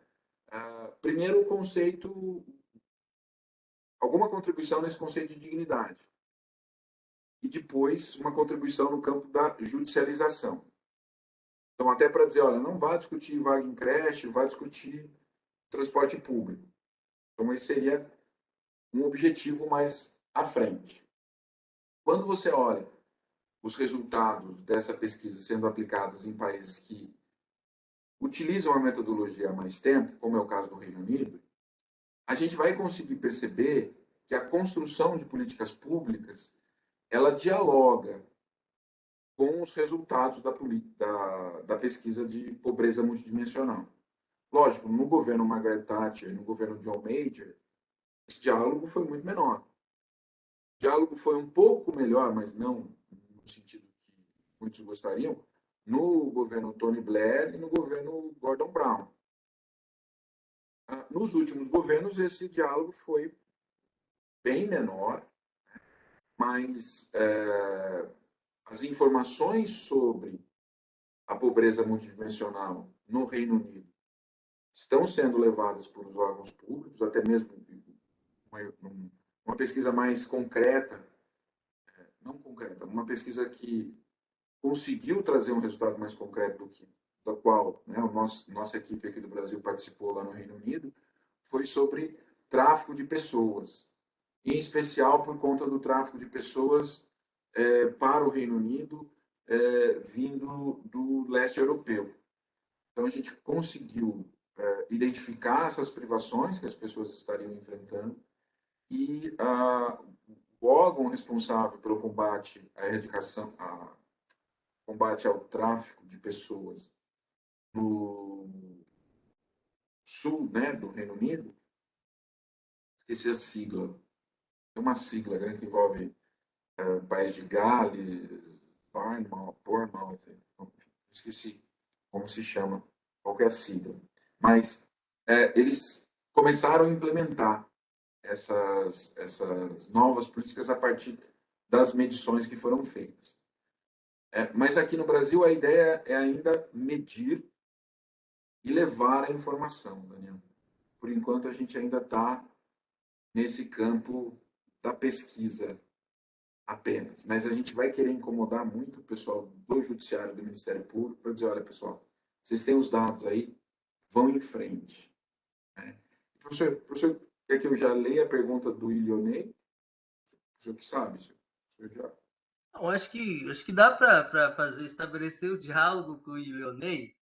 primeiro o conceito, alguma contribuição nesse conceito de dignidade, e depois uma contribuição no campo da judicialização. Então, até para dizer, olha, não vá discutir vaga em creche, vá discutir transporte público. Então, esse seria um objetivo mais à frente. Quando você olha os resultados dessa pesquisa sendo aplicados em países que utilizam a metodologia há mais tempo, como é o caso do Reino Unido, a gente vai conseguir perceber que a construção de políticas públicas ela dialoga com os resultados da pesquisa de pobreza multidimensional. Lógico, no governo Margaret Thatcher e no governo John Major, esse diálogo foi muito menor. O diálogo foi um pouco melhor, mas não no sentido que muitos gostariam, no governo Tony Blair e no governo Gordon Brown. Nos últimos governos, esse diálogo foi bem menor, mas as informações sobre a pobreza multidimensional no Reino Unido estão sendo levadas por os órgãos públicos, até mesmo uma pesquisa mais concreta, não concreta, uma pesquisa que conseguiu trazer um resultado mais concreto da qual, né, nossa equipe aqui do Brasil participou lá no Reino Unido, foi sobre tráfico de pessoas, em especial por conta do tráfico de pessoas para o Reino Unido vindo do leste europeu. Então a gente conseguiu identificar essas privações que as pessoas estariam enfrentando e o órgão responsável pelo combate à erradicação, combate ao tráfico de pessoas no sul, né, do Reino Unido, esqueci a sigla, é uma sigla grande que envolve País de Gales, Bournemouth, esqueci como se chama, qual é a sigla. Mas eles começaram a implementar essas novas políticas a partir das medições que foram feitas. Mas aqui no Brasil a ideia é ainda medir e levar a informação, Daniel. Por enquanto a gente ainda está nesse campo da pesquisa apenas. Mas a gente vai querer incomodar muito o pessoal do Judiciário, do Ministério Público, para dizer, olha, pessoal, vocês têm os dados aí, vão em frente. Né? Professor, quer que eu já leia a pergunta do Ilionei? O senhor que sabe? O senhor já... Não, acho que dá para estabelecer o diálogo com o Ilionei,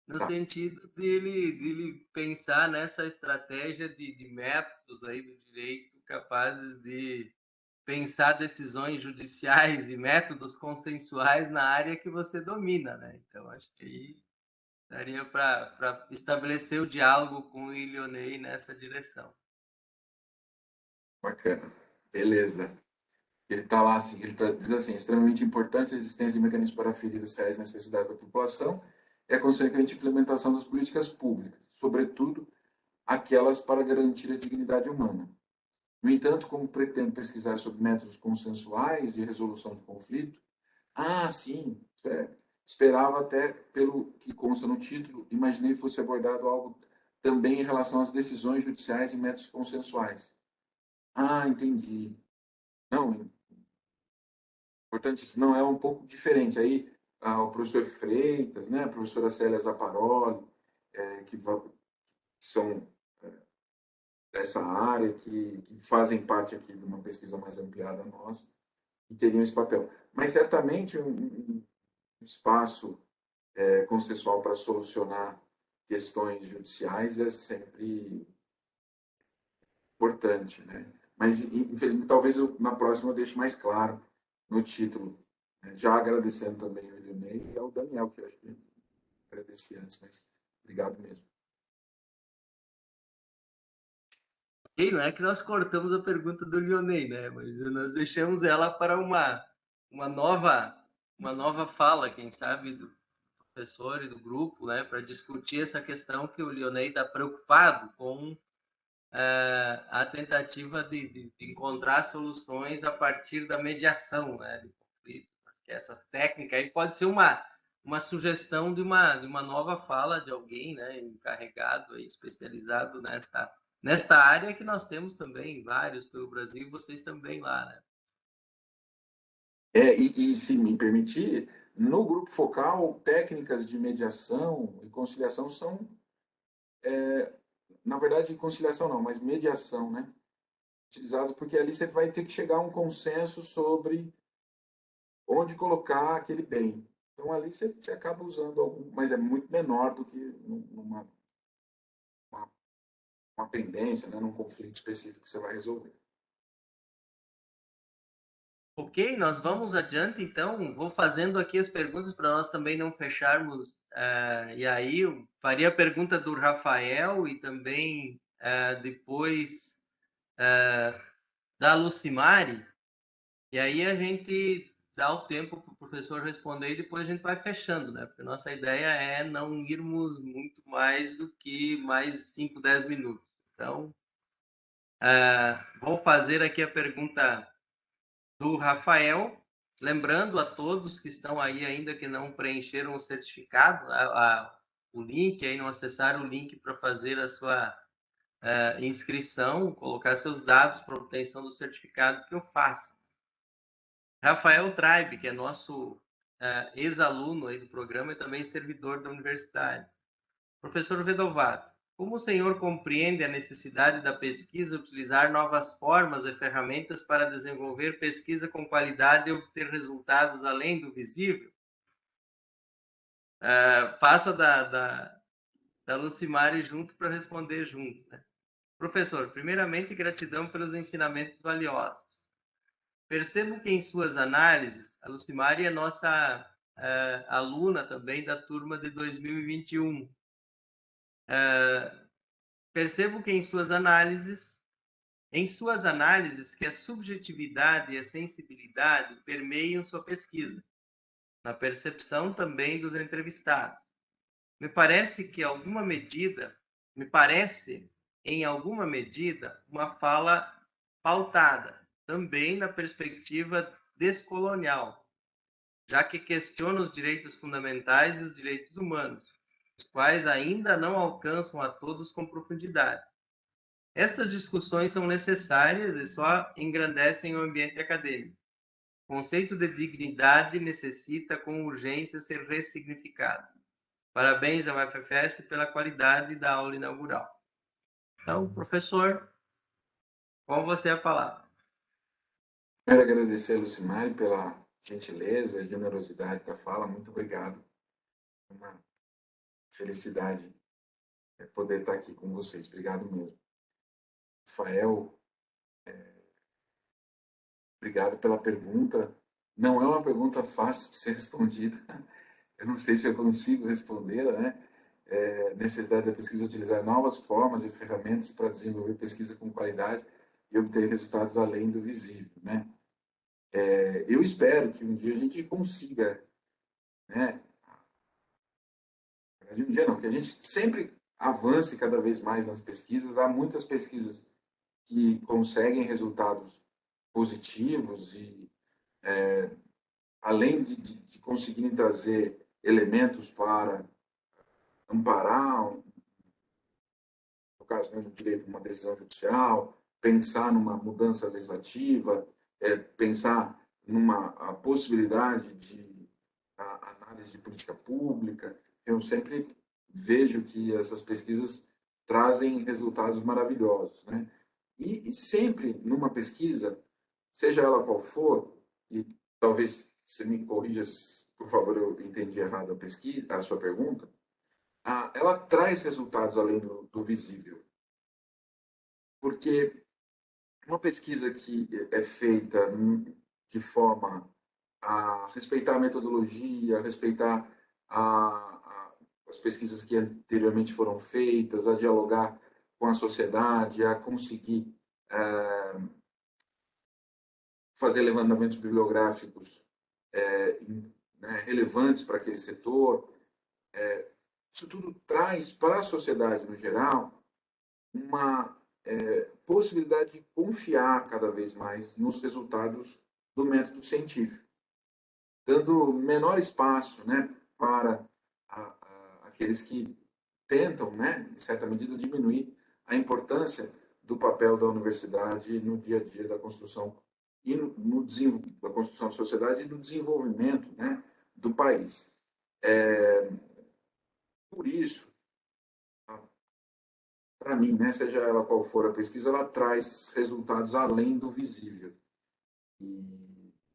no sentido dele pensar nessa estratégia de métodos aí do direito capazes de pensar decisões judiciais e métodos consensuais na área que você domina, né? Então, acho que aí daria para estabelecer o diálogo com o Ilionei nessa direção. Bacana. Beleza. Ele está lá assim, diz assim, extremamente importante a existência de mecanismos para aferir as reais necessidades da população e a consequente implementação das políticas públicas, sobretudo aquelas para garantir a dignidade humana. No entanto, como pretendo pesquisar sobre métodos consensuais de resolução de conflito, sim, esperava até, pelo que consta no título, imaginei que fosse abordado algo também em relação às decisões judiciais e métodos consensuais. Entendi. Não, importante isso. Não, é um pouco diferente. Aí, o professor Freitas, né, a professora Célia Zaparoli, que são dessa área, que fazem parte aqui de uma pesquisa mais ampliada nossa, e teriam esse papel. Mas, certamente, um espaço consensual para solucionar questões judiciais é sempre importante, né? Mas, infelizmente, talvez na próxima eu deixe mais claro no título. Né? Já agradecendo também ao Ilionei e ao Daniel, que eu acho que eu agradeci antes, mas obrigado mesmo. E não é que nós cortamos a pergunta do Lionei, né? Mas nós deixamos ela para uma nova fala, quem sabe, do professor e do grupo, né, para discutir essa questão que o Lyonnais está preocupado com a tentativa de encontrar soluções a partir da mediação, né, de conflito. Que essa técnica aí pode ser uma sugestão de uma nova fala de alguém, né, encarregado, especializado nesta área, que nós temos também vários pelo Brasil, e vocês também lá, né? E se me permitir, no grupo focal, técnicas de mediação e conciliação são, na verdade, conciliação não, mas mediação, né? Utilizadas porque ali você vai ter que chegar a um consenso sobre onde colocar aquele bem. Então ali você acaba usando algum, mas é muito menor do que uma, uma pendência, né? Num conflito específico que você vai resolver. Ok, nós vamos adiante, então. Vou fazendo aqui as perguntas para nós também não fecharmos. E aí, eu faria a pergunta do Rafael e também depois da Lucimari. E aí a gente dá o tempo para o professor responder e depois a gente vai fechando, né? Porque nossa ideia é não irmos muito mais do que mais 5, 10 minutos. Então, vou fazer aqui a pergunta do Rafael, lembrando a todos que estão aí ainda que não preencheram o certificado, o link, aí não acessaram o link para fazer a sua inscrição, colocar seus dados para obtenção do certificado, que eu faço. Rafael Traib, que é nosso ex-aluno aí do programa e também servidor da universidade. Professor Vedovato, como o senhor compreende a necessidade da pesquisa utilizar novas formas e ferramentas para desenvolver pesquisa com qualidade e obter resultados além do visível? Passa da Lucimari junto para responder junto, né? Professor, primeiramente, gratidão pelos ensinamentos valiosos. Percebo que em suas análises, a Lucimari é nossa aluna também da turma de 2021. Percebo que em suas análises, que a subjetividade e a sensibilidade permeiam sua pesquisa, na percepção também dos entrevistados. Me parece, em alguma medida, uma fala pautada, também na perspectiva descolonial, já que questiona os direitos fundamentais e os direitos humanos, os quais ainda não alcançam a todos com profundidade. Estas discussões são necessárias e só engrandecem o ambiente acadêmico. O conceito de dignidade necessita com urgência ser ressignificado. Parabéns ao FFS pela qualidade da aula inaugural. Então, professor, com você a palavra. Quero agradecer a Lucimari pela gentileza e generosidade da fala. Muito obrigado. Uma felicidade poder estar aqui com vocês. Obrigado mesmo. Rafael, obrigado pela pergunta. Não é uma pergunta fácil de ser respondida. Eu não sei se eu consigo respondê-la, né? Necessidade da pesquisa utilizar novas formas e ferramentas para desenvolver pesquisa com qualidade e obter resultados além do visível, né? Eu espero que um dia a gente consiga, né? De um dia não, que a gente sempre avance cada vez mais nas pesquisas. Há muitas pesquisas que conseguem resultados positivos e, além de conseguirem trazer elementos para amparar, no caso mesmo, direito a uma decisão judicial, pensar numa mudança legislativa, pensar numa possibilidade de análise de política pública. Eu sempre vejo que essas pesquisas trazem resultados maravilhosos, né? E sempre numa pesquisa, seja ela qual for, e talvez você me corrija, por favor, eu entendi errado a sua pergunta, ela traz resultados além do visível. Porque uma pesquisa que é feita de forma a respeitar a metodologia, a respeitar as pesquisas que anteriormente foram feitas, a dialogar com a sociedade, a conseguir fazer levantamentos bibliográficos né, relevantes para aquele setor. Isso tudo traz para a sociedade no geral uma possibilidade de confiar cada vez mais nos resultados do método científico, dando menor espaço, né, para aqueles que tentam, né, em certa medida, diminuir a importância do papel da universidade no dia a dia da construção e da construção da sociedade e do desenvolvimento, né, do país. Por isso, para mim, né, seja ela qual for a pesquisa, ela traz resultados além do visível. E,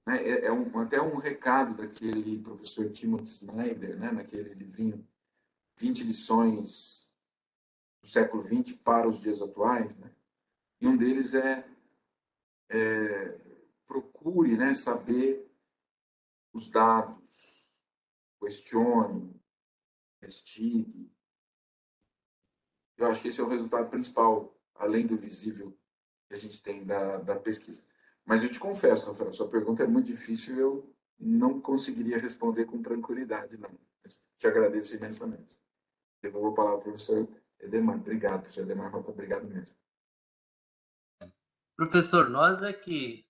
né, até um recado daquele professor Timothy Snyder, né, naquele livrinho 20 lições do século XX para os dias atuais, né? E um deles procure, né, saber os dados, questione, investigue. Eu acho que esse é o resultado principal, além do visível que a gente tem da pesquisa. Mas eu te confesso, Rafael, sua pergunta é muito difícil e eu não conseguiria responder com tranquilidade, não. Mas te agradeço imensamente. Devolvo a palavra ao professor Edemar. Obrigado, professor Edemar Rota, obrigado mesmo. Professor, nós é que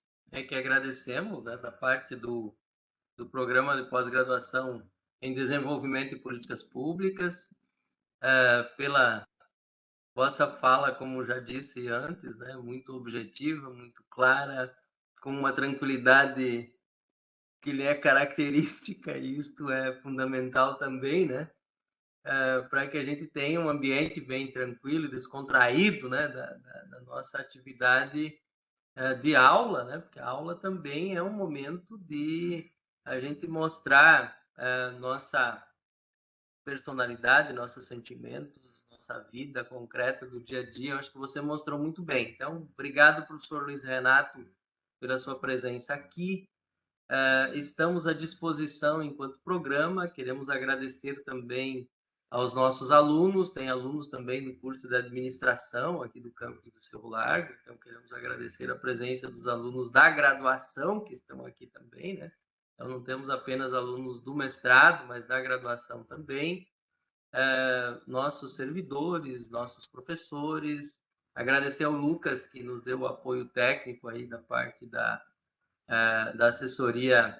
agradecemos, né, da parte do Programa de Pós-Graduação em Desenvolvimento e Políticas Públicas, pela vossa fala, como já disse antes, né, muito objetiva, muito clara, com uma tranquilidade que lhe é característica, e isto é fundamental também, né, para que a gente tenha um ambiente bem tranquilo e descontraído, né, da nossa atividade de aula, né, porque a aula também é um momento de a gente mostrar nossa personalidade, nossos sentimentos, nossa vida concreta do dia a dia. Eu acho que você mostrou muito bem. Então, obrigado, professor Luiz Renato, pela sua presença aqui. Estamos à disposição enquanto programa. Queremos agradecer também aos nossos alunos. Tem alunos também do curso de administração aqui do campus do Cerro Largo. Então, queremos agradecer a presença dos alunos da graduação que estão aqui também, né? Então, não temos apenas alunos do mestrado, mas da graduação também. Nossos servidores, nossos professores. Agradecer ao Lucas, que nos deu o apoio técnico aí da parte da assessoria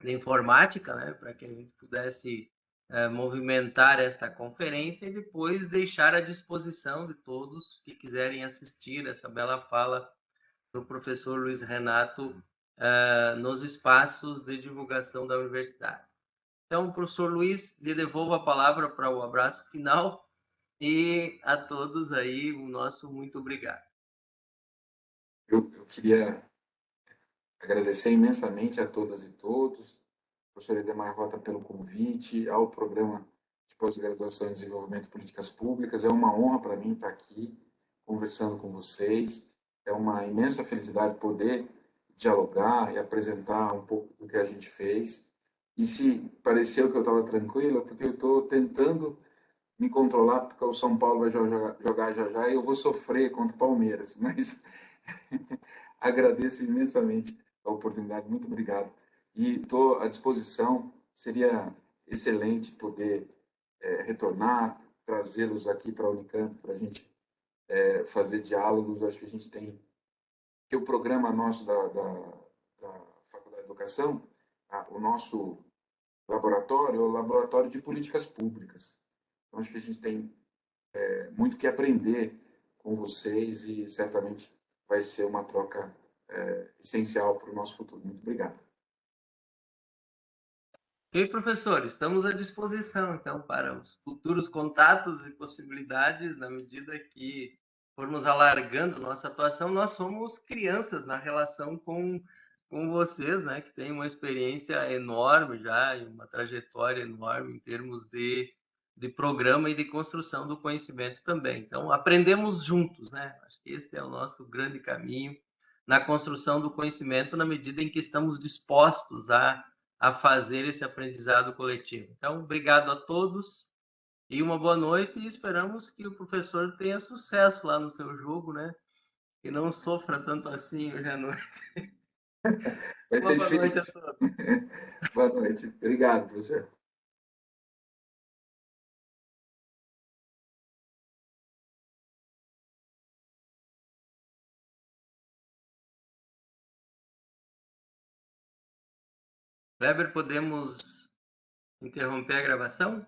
de informática, né, para que a gente pudesse movimentar esta conferência e depois deixar à disposição de todos que quiserem assistir essa bela fala do professor Luiz Renato nos espaços de divulgação da universidade. Então, professor Luiz, lhe devolvo a palavra para o abraço final e a todos aí o nosso muito obrigado. Eu queria agradecer imensamente a todas e todos, professor Edemar Rota pelo convite, ao programa de pós-graduação em desenvolvimento de políticas públicas. É uma honra para mim estar aqui conversando com vocês. É uma imensa felicidade poder dialogar e apresentar um pouco do que a gente fez. E se pareceu que eu estava tranquilo, é porque eu estou tentando me controlar, porque o São Paulo vai jogar já já e eu vou sofrer contra o Palmeiras. Mas agradeço imensamente a oportunidade, muito obrigado. E estou à disposição, seria excelente poder retornar, trazê-los aqui para a Unicamp, para a gente fazer diálogos. Acho que a gente tem que o programa nosso da Faculdade de Educação, o nosso laboratório é o Laboratório de Políticas Públicas. Então, acho que a gente tem muito que aprender com vocês e certamente vai ser uma troca essencial para o nosso futuro. Muito obrigado. Ok, professor, estamos à disposição, então, para os futuros contatos e possibilidades, na medida que formos alargando nossa atuação. Nós somos crianças na relação com vocês, né, que têm uma experiência enorme já e uma trajetória enorme em termos de programa e de construção do conhecimento também. Então, aprendemos juntos, né? Acho que esse é o nosso grande caminho na construção do conhecimento, na medida em que estamos dispostos a fazer esse aprendizado coletivo. Então, obrigado a todos e uma boa noite, e esperamos que o professor tenha sucesso lá no seu jogo, né? Que não sofra tanto assim hoje à noite. Vai Uma ser boa noite a difícil. todos. Boa noite. Obrigado, professor. Kleber, podemos interromper a gravação?